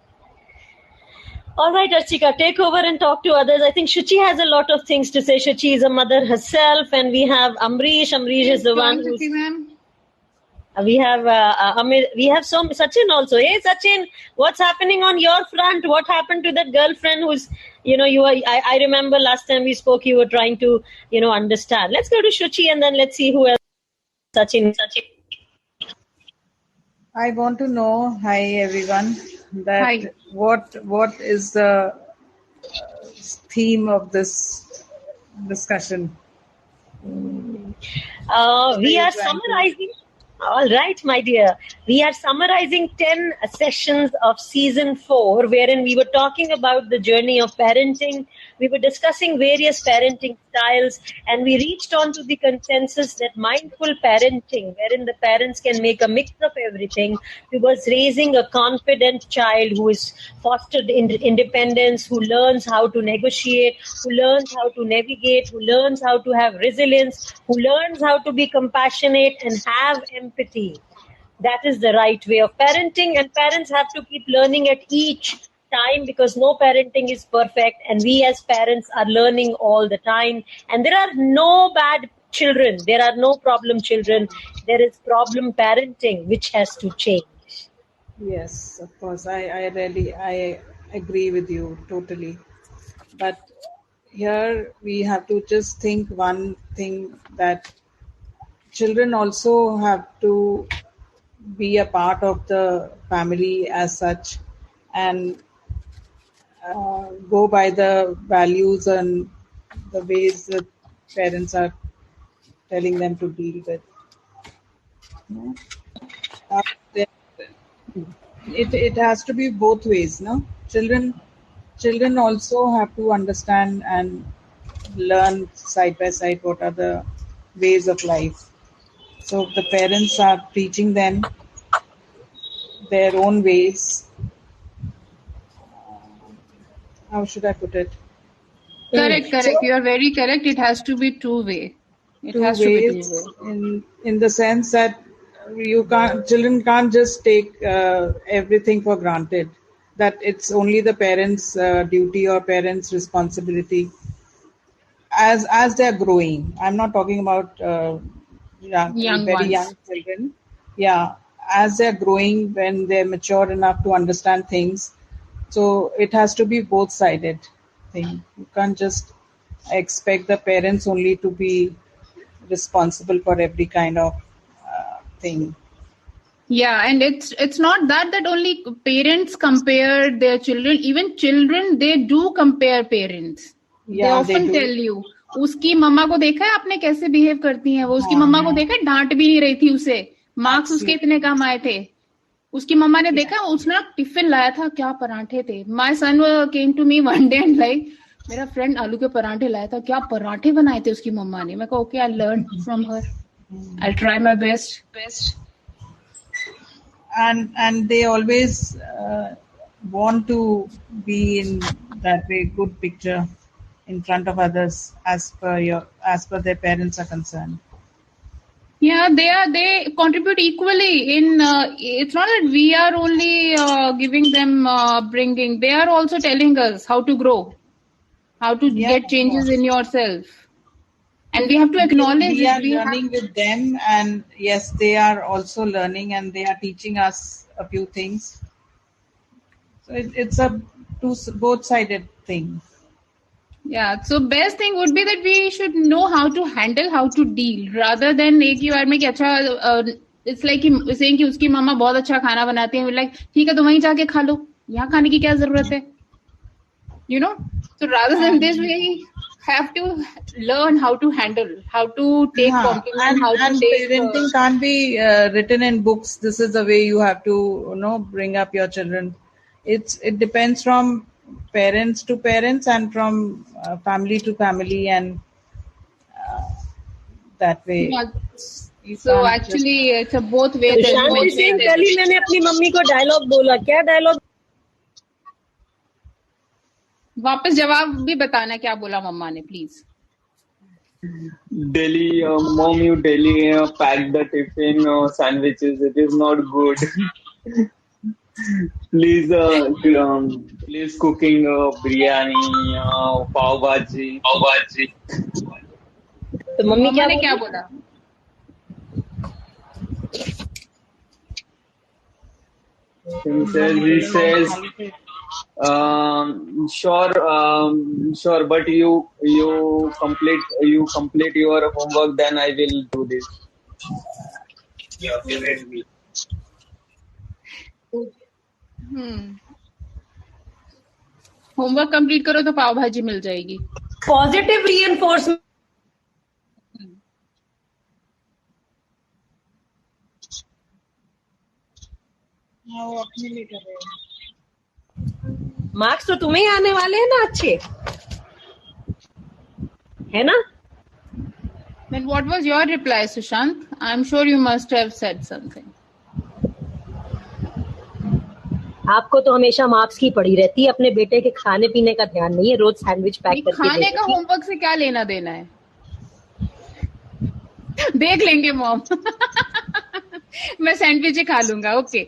All right, Archika, take over and talk to others. I think Shuchi has a lot of things to say. Shuchi is a mother herself, and we have Amrish. Amrish is the one who's... We have Sachin also. Hey Sachin, what's happening on your front? What happened to that girlfriend who's, I remember last time we spoke, you were trying to, understand. Let's go to Shuchi and then let's see who else. Sachin. I want to know, hi everyone, that hi. What is the theme of this discussion? We are summarizing. All right, my dear. We are summarizing 10 sessions of season 4, wherein we were talking about the journey of parenting. We were discussing various parenting styles, and we reached on to the consensus that mindful parenting, wherein the parents can make a mix of everything, towards raising a confident child who is fostered in independence, who learns how to negotiate, who learns how to navigate, who learns how to have resilience, who learns how to be compassionate and have empathy. That is the right way of parenting, and parents have to keep learning at each time, because no parenting is perfect, and we as parents are learning all the time. And there are no bad children, there are no problem children, there is problem parenting which has to change. Yes, of course, I agree with you totally. But here we have to just think one thing, that children also have to be a part of the family as such, and go by the values and the ways that parents are telling them to deal with. It has to be both ways, no? Children also have to understand and learn side by side what are the ways of life. So the parents are teaching them their own ways. How should I put it? Correct. You are very correct. It has to be two-way. In the sense that children can't just take everything for granted. that it's only the parents' duty or parents' responsibility as they're growing. I'm not talking about Young very ones. young children. Yeah, as they're growing, when they're mature enough to understand things. So it has to be both-sided thing. You can't just expect the parents only to be responsible for every kind of thing. Yeah, and it's not that only parents compare their children. Even children, they do compare parents. They Yeah, they often do. tell you, उसकी मम्मा को देखा है आपने कैसे behave करती हैं वो, उसकी हाँ, मम्मा को हाँ, देखा है डांट भी नहीं रही थी उसे, मार्क्स उसके absolutely. इतने कम आए थे, उसकी मम्मा ने देखा उसने टिफिन लाया था, क्या पराठे थे. My son came to me one day and like, मेरा फ्रेंड आलू के पराठे लाया था, क्या पराठे बनाए थे उसकी मम्मा ने. मैं कहा okay, I learn from her, I try my best. And they always want to be in that way good picture in front of others as per their parents are concerned. Yeah, they contribute equally in it's not that we are only giving them bringing, they are also telling us how to grow, how to Yeah, get of changes course. in yourself, and we have to acknowledge We it. are learning with them, and yes, they are also learning, and they are teaching us a few things. So it's a both-sided thing. Yeah, so best thing would be that we should know how to handle, how to deal, rather than एक ही बार में कि अच्छा, it's like saying कि उसकी मम्मा बहुत अच्छा खाना बनाती है, we're like ठीक है तो वहीं जाके खा लो, यहाँ खाने की क्या जरूरत है, you know. So rather than this, we have to learn how to handle, how to take compliments, how to And take. parenting can't be written in books. This is the way you have to, bring up your children. It depends from parents to parents and from family to family, and that way. Yeah. You So can't actually, it's a both way. शांति सिंह, कल ही मैंने अपनी mummy को dialogue बोला, क्या dialogue? वापस जवाब भी बताना क्या बोला मम्मा ने, please. Daily, mom, you daily pack the tiffin sandwiches. It is not good. Please, please cooking biryani, pav bhaji. तो मम्मी मम्मा ने क्या बोला? He says, sure, but you complete your homework, then I will do this. Homework complete करो तो पाव भाजी मिल जाएगी. Positive reinforcement. वो अपने लिए कर रहे हैं. मार्क्स तो तुम्हें आने वाले हैं ना अच्छे, है ना? Then what was your reply, Sushant? I'm sure you must have said something. आपको तो हमेशा मार्क्स की पड़ी रहती है, अपने बेटे के खाने पीने का ध्यान नहीं है, रोज सैंडविच पैक करके खाने का होमवर्क से क्या लेना देना है? देख लेंगे मॉम. मैं सैंडविच ही खा लूंगा. Okay.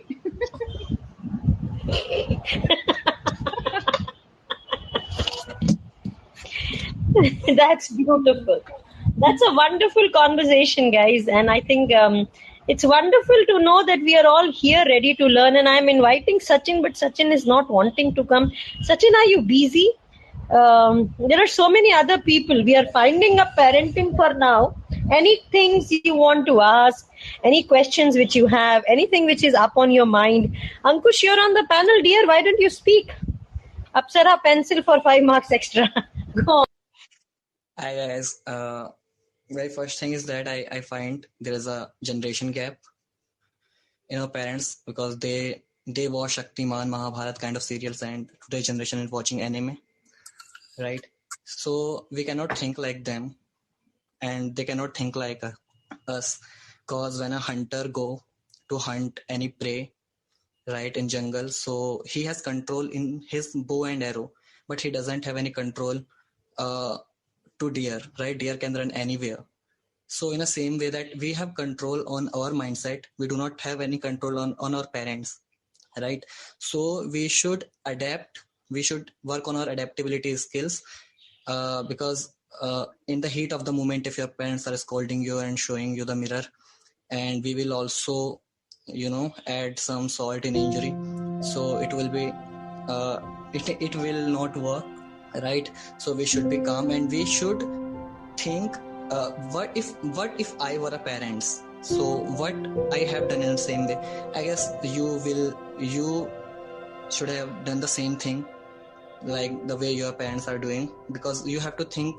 That's beautiful. That's a wonderful conversation, guys. And I think it's wonderful to know that we are all here ready to learn. And I'm inviting Sachin, but Sachin is not wanting to come. Sachin, are you busy? There are so many other people. We are finding up parenting for now. Any things you want to ask, any questions which you have, anything which is up on your mind. Ankush, you're on the panel, dear. Why don't you speak? Apsara pencil for 5 marks extra. Go on. Hi guys. Very first thing is that I find there is a generation gap in our parents, because they watch Shaktiman, Mahabharat kind of serials, and today's generation is watching anime, right? So we cannot think like them, and they cannot think like us, because when a hunter go to hunt any prey, right, in jungle, so he has control in his bow and arrow, but he doesn't have any control to deer, right? Deer can run anywhere. So in the same way that we have control on our mindset, we do not have any control on our parents. right? So we should adapt, we should work on our adaptability skills, because in the heat of the moment, if your parents are scolding you and showing you the mirror, and we will also add some salt in injury, so it will be it will not work, right? So we should be calm, and we should think, what if I were a parent, so what I have done in the same way. I guess you should have done the same thing, like the way your parents are doing, because you have to think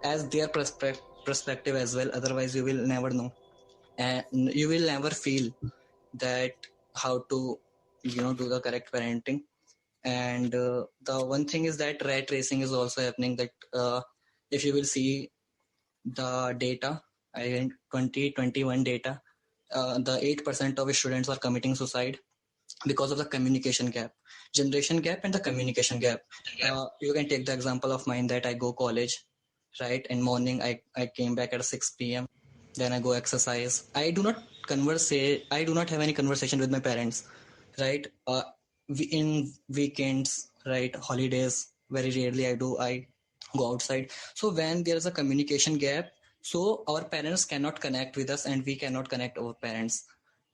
as their perspective as well. Otherwise you will never know, and you will never feel that how to do the correct parenting. And the one thing is that rat racing is also happening, that if you will see the data, I think 2021 data, the 8% of students are committing suicide because of the communication gap, generation gap and the communication gap. You can take the example of mine, that I go college, right? In morning I came back at 6 p.m. Then I go exercise. I do not have any conversation with my parents, right? In weekends, right, holidays, very rarely I go outside. So when there is a communication gap, so our parents cannot connect with us and we cannot connect our parents,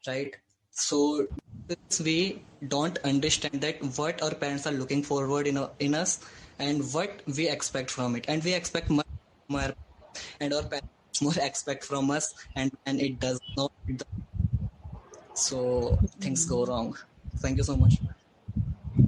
right? So this we don't understand that what our parents are looking forward in us and what we expect from it, and we expect much more, and our parents more expect from us, and it does not, so things go wrong. Thank you so much.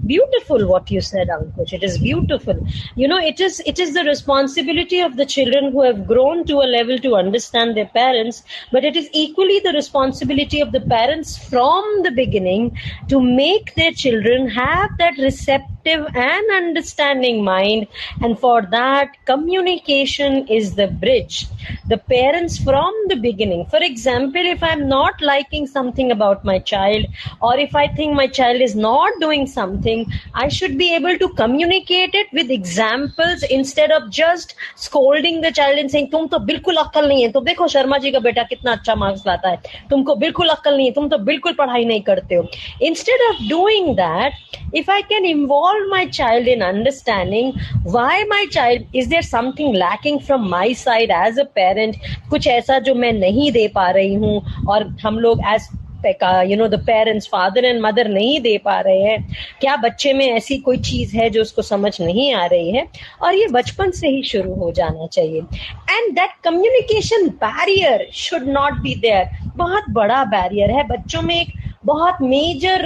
Beautiful what you said, Ankush. It is beautiful. It is the responsibility of the children who have grown to a level to understand their parents, but it is equally the responsibility of the parents from the beginning to make their children have that receptive and understanding mind, and for that communication is the bridge. The parents from the beginning, for example, if I'm not liking something about my child, or if I think my child is not doing something, I should be able to communicate it with examples instead of just scolding the child and saying तुम तो बिल्कुल अक्ल नहीं है, तो देखो शर्मा जी का बेटा कितना अच्छा मार्क्स लाता है, तुमको बिल्कुल अक्ल नहीं है, तुम तो बिल्कुल पढ़ाई नहीं करते हो. Instead of doing that, if I can involve my child in understanding why my child, is there something lacking from my side as a parent, कुछ ऐसा जो मैं नहीं दे पा रही हूँ और हम लोग as the parents, father and mother नहीं दे पा रहे हैं, क्या बच्चे में ऐसी कोई चीज है जो उसको समझ नहीं आ रही है, और ये बचपन से ही शुरू हो जाना चाहिए. And that communication barrier should not be there. बहुत बड़ा बैरियर है, बच्चों में एक बहुत मेजर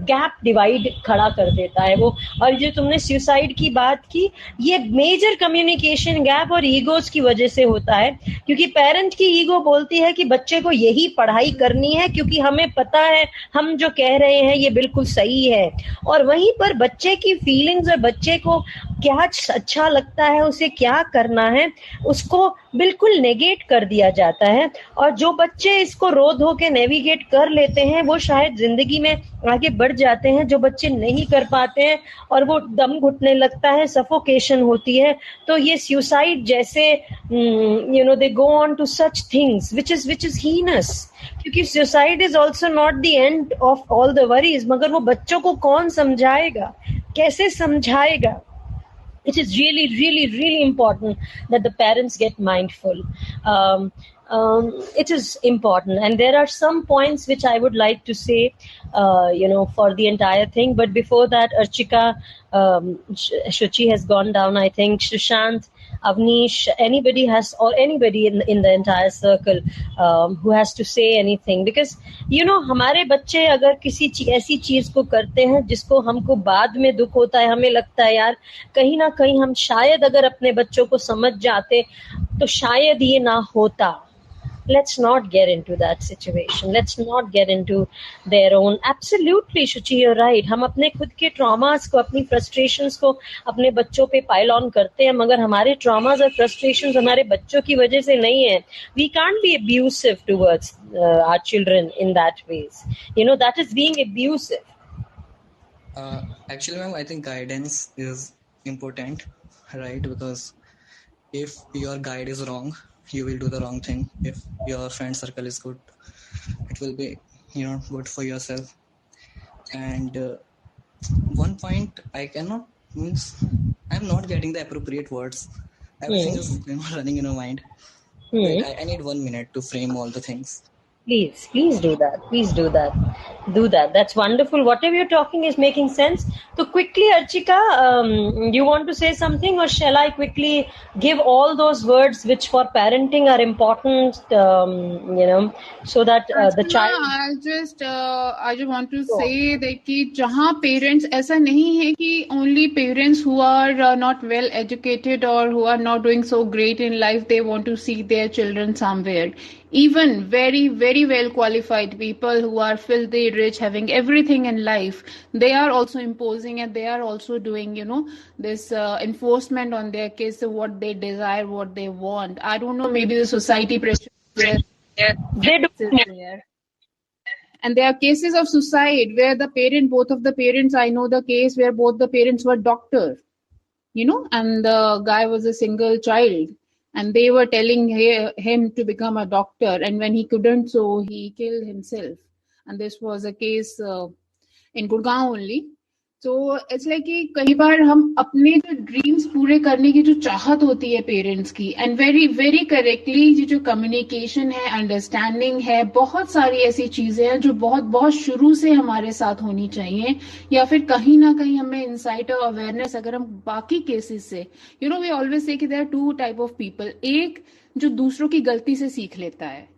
गैप डिवाइड खड़ा कर देता है वो. और जो तुमने सुसाइड की बात की, ये मेजर कम्युनिकेशन गैप और ईगोज की वजह से होता है, क्योंकि पेरेंट की ईगो बोलती है कि बच्चे को यही पढ़ाई करनी है क्योंकि हमें पता है हम जो कह रहे हैं ये बिल्कुल सही है, और वहीं पर बच्चे की फीलिंग्स और बच्चे को क्या अच्छा लगता है, उसे क्या करना है, उसको बिल्कुल नेगेट कर दिया जाता है. और जो बच्चे इसको रो धो के नेविगेट कर लेते हैं वो शायद जिंदगी में आगे बढ़ जाते हैं. जो बच्चे नहीं कर पाते हैं और वो दम घुटने लगता है, सफोकेशन होती है, तो ये सुसाइड जैसे they go on to such things which is heinous. क्योंकि suicide is also not the end of all the worries. मगर वो बच्चों को कौन समझाएगा, कैसे समझाएगा? It is really, really, really important that the parents get mindful. It is important, and there are some points which I would like to say, for the entire thing. But before that, Archika, Shuchi has gone down. I think Shushant, Avnish, anybody in the entire circle who has to say anything, because हमारे बच्चे अगर किसी ऐसी चीज को करते हैं जिसको हमको बाद में दुख होता है, हमें लगता है यार कहीं ना कहीं हम शायद अगर अपने बच्चों को समझ जाते तो शायद ये ना होता. Let's not get into that situation. Let's not get into their own. Absolutely, Shuchi, you're right. हम अपने खुद के traumas को, अपनी frustrations को अपने बच्चों पे pile on करते हैं, मगर हमारे traumas और frustrations हमारे बच्चों की वजह से नहीं है. We can't be abusive towards our children in that ways. That is being abusive. Actually, ma'am, I think guidance is important, right? Because if your guide is wrong, you will do the wrong thing. If your friend circle is good, it will be good for yourself. And one point I cannot means I'm not getting the appropriate words. Everything is running in my mind. Wait, I need 1 minute to frame all the things. Please do that. Please do that. Do that. That's wonderful. Whatever you're talking is making sense. So quickly, Archika, you want to say something, or shall I quickly give all those words which for parenting are important, so that the child... I just want to say that कि जहाँ parents, ऐसा नहीं है कि only parents who are not well educated or who are not doing so great in life, they want to see their children somewhere. Even very, very well qualified people who are filthy rich, having everything in life, they are also imposing and they are also doing, this enforcement on their kids, what they desire, what they want. I don't know, maybe the society pressure. They do. And there are cases of suicide where both of the parents, I know the case where both the parents were doctors, and the guy was a single child. And they were telling him to become a doctor. And when he couldn't, so he killed himself. And this was a case in Gurgaon only. So it's like कि कई बार हम अपने जो dreams पूरे करने की जो चाहत होती है पेरेंट्स की, एंड वेरी वेरी करेक्टली जो कम्युनिकेशन है, अंडरस्टैंडिंग है, बहुत सारी ऐसी चीजें हैं जो बहुत बहुत शुरू से हमारे साथ होनी चाहिए, या फिर कहीं ना कहीं हमें इंसाइट और अवेयरनेस, अगर हम बाकी केसेस से वी ऑलवेज से कि there are two type of people, एक जो दूसरों की गलती से सीख लेता है,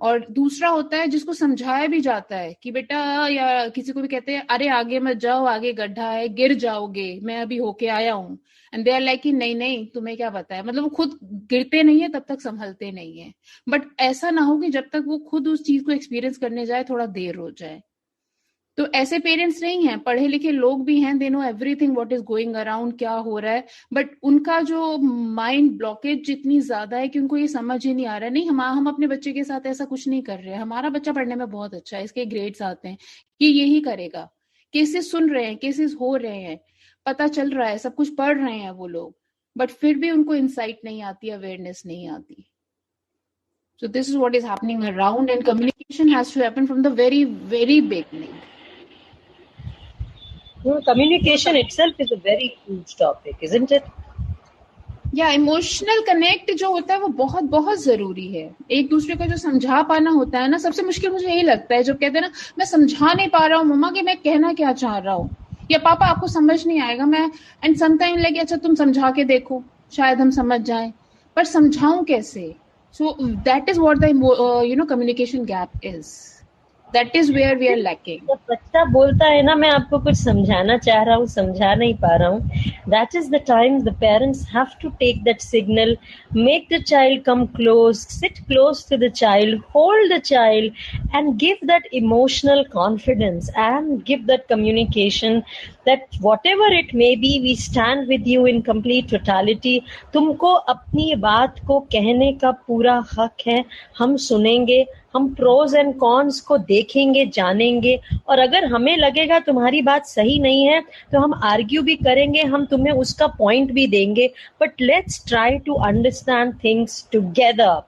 और दूसरा होता है जिसको समझाया भी जाता है कि बेटा, या किसी को भी कहते हैं अरे आगे मत जाओ, आगे गड्ढा है, गिर जाओगे, मैं अभी होके आया हूँ, एंड दे आर लाइक कि नहीं नहीं तुम्हें क्या पता है, मतलब वो खुद गिरते नहीं है तब तक संभलते नहीं है. बट ऐसा ना हो कि जब तक वो खुद उस चीज को एक्सपीरियंस करने जाए थोड़ा देर हो जाए. तो ऐसे पेरेंट्स नहीं हैं, पढ़े लिखे लोग भी हैं, they know everything what is going around, क्या हो रहा है, बट उनका जो माइंड ब्लॉकेज जितनी ज्यादा है कि उनको ये समझ ही नहीं आ रहा है. नहीं, हम अपने बच्चे के साथ ऐसा कुछ नहीं कर रहे हैं, हमारा बच्चा पढ़ने में बहुत अच्छा है, इसके ग्रेड्स आते हैं, ये यही करेगा. केसेस सुन रहे हैं, केसेस हो रहे हैं, पता चल रहा है, सब कुछ पढ़ रहे हैं वो लोग, बट फिर भी उनको इंसाइट नहीं आती, अवेयरनेस नहीं आती. So this is what is happening around, and communication has to happen from the very, very beginning. Communication itself is a very huge topic, isn't it? Yeah, emotional connect जो होता है वो बहुत बहुत जरूरी है. एक दूसरे को जो समझा पाना होता है ना, सबसे मुश्किल मुझे यही लगता है, जब कहते हैं ना मैं समझा नहीं पा रहा हूँ मम्मा कि मैं कहना क्या चाह रहा हूँ, या पापा आपको समझ नहीं आएगा, मैं एंड समटाइम लाइक अच्छा तुम समझा के देखो शायद हम समझ जाएं, पर समझाऊं कैसे? So that is what the communication gap is. That is where we are lacking. जब बच्चा बोलता है ना मैं आपको कुछ समझाना चाह रहा हूँ, समझा नहीं पा रहा हूँ, that is the time the parents have to take that signal, make the child come close, sit close to the child, hold the child, and give that emotional confidence and give that communication that whatever it may be, we stand with you in complete totality. तुमको अपनी बात को कहने का पूरा हक है, हम सुनेंगे, हम प्रोज एंड कॉन्स को देखेंगे, जानेंगे, और अगर हमें लगेगा तुम्हारी बात सही नहीं है तो हम आर्ग्यू भी करेंगे, हम तुम्हें उसका पॉइंट भी देंगे, but let's try to understand things together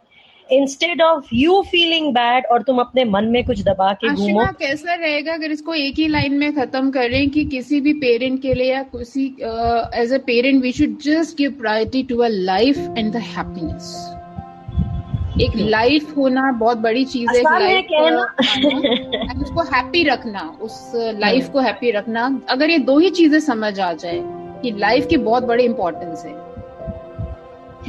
instead of you feeling bad और तुम अपने मन में कुछ दबा के घूमो. कैसा रहेगा अगर इसको एक ही लाइन में खत्म करें कि किसी भी पेरेंट के लिए या किसी as a parent we should just give priority to a life and the happiness. एक लाइफ होना बहुत बड़ी चीज है, उसको हैप्पी रखना, उस लाइफ को हैप्पी रखना. अगर ये दो ही चीजें समझ आ जाए कि लाइफ की बहुत बड़ी इंपॉर्टेंस है,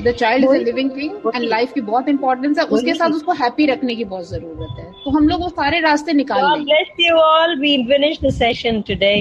the child is a living thing and life की बहुत इंपॉर्टेंस है, उसके साथ उसको हैप्पी रखने की बहुत जरूरत है, तो हम लोग वो सारे रास्ते निकाल लेंगे. God bless you all. We finished the session today.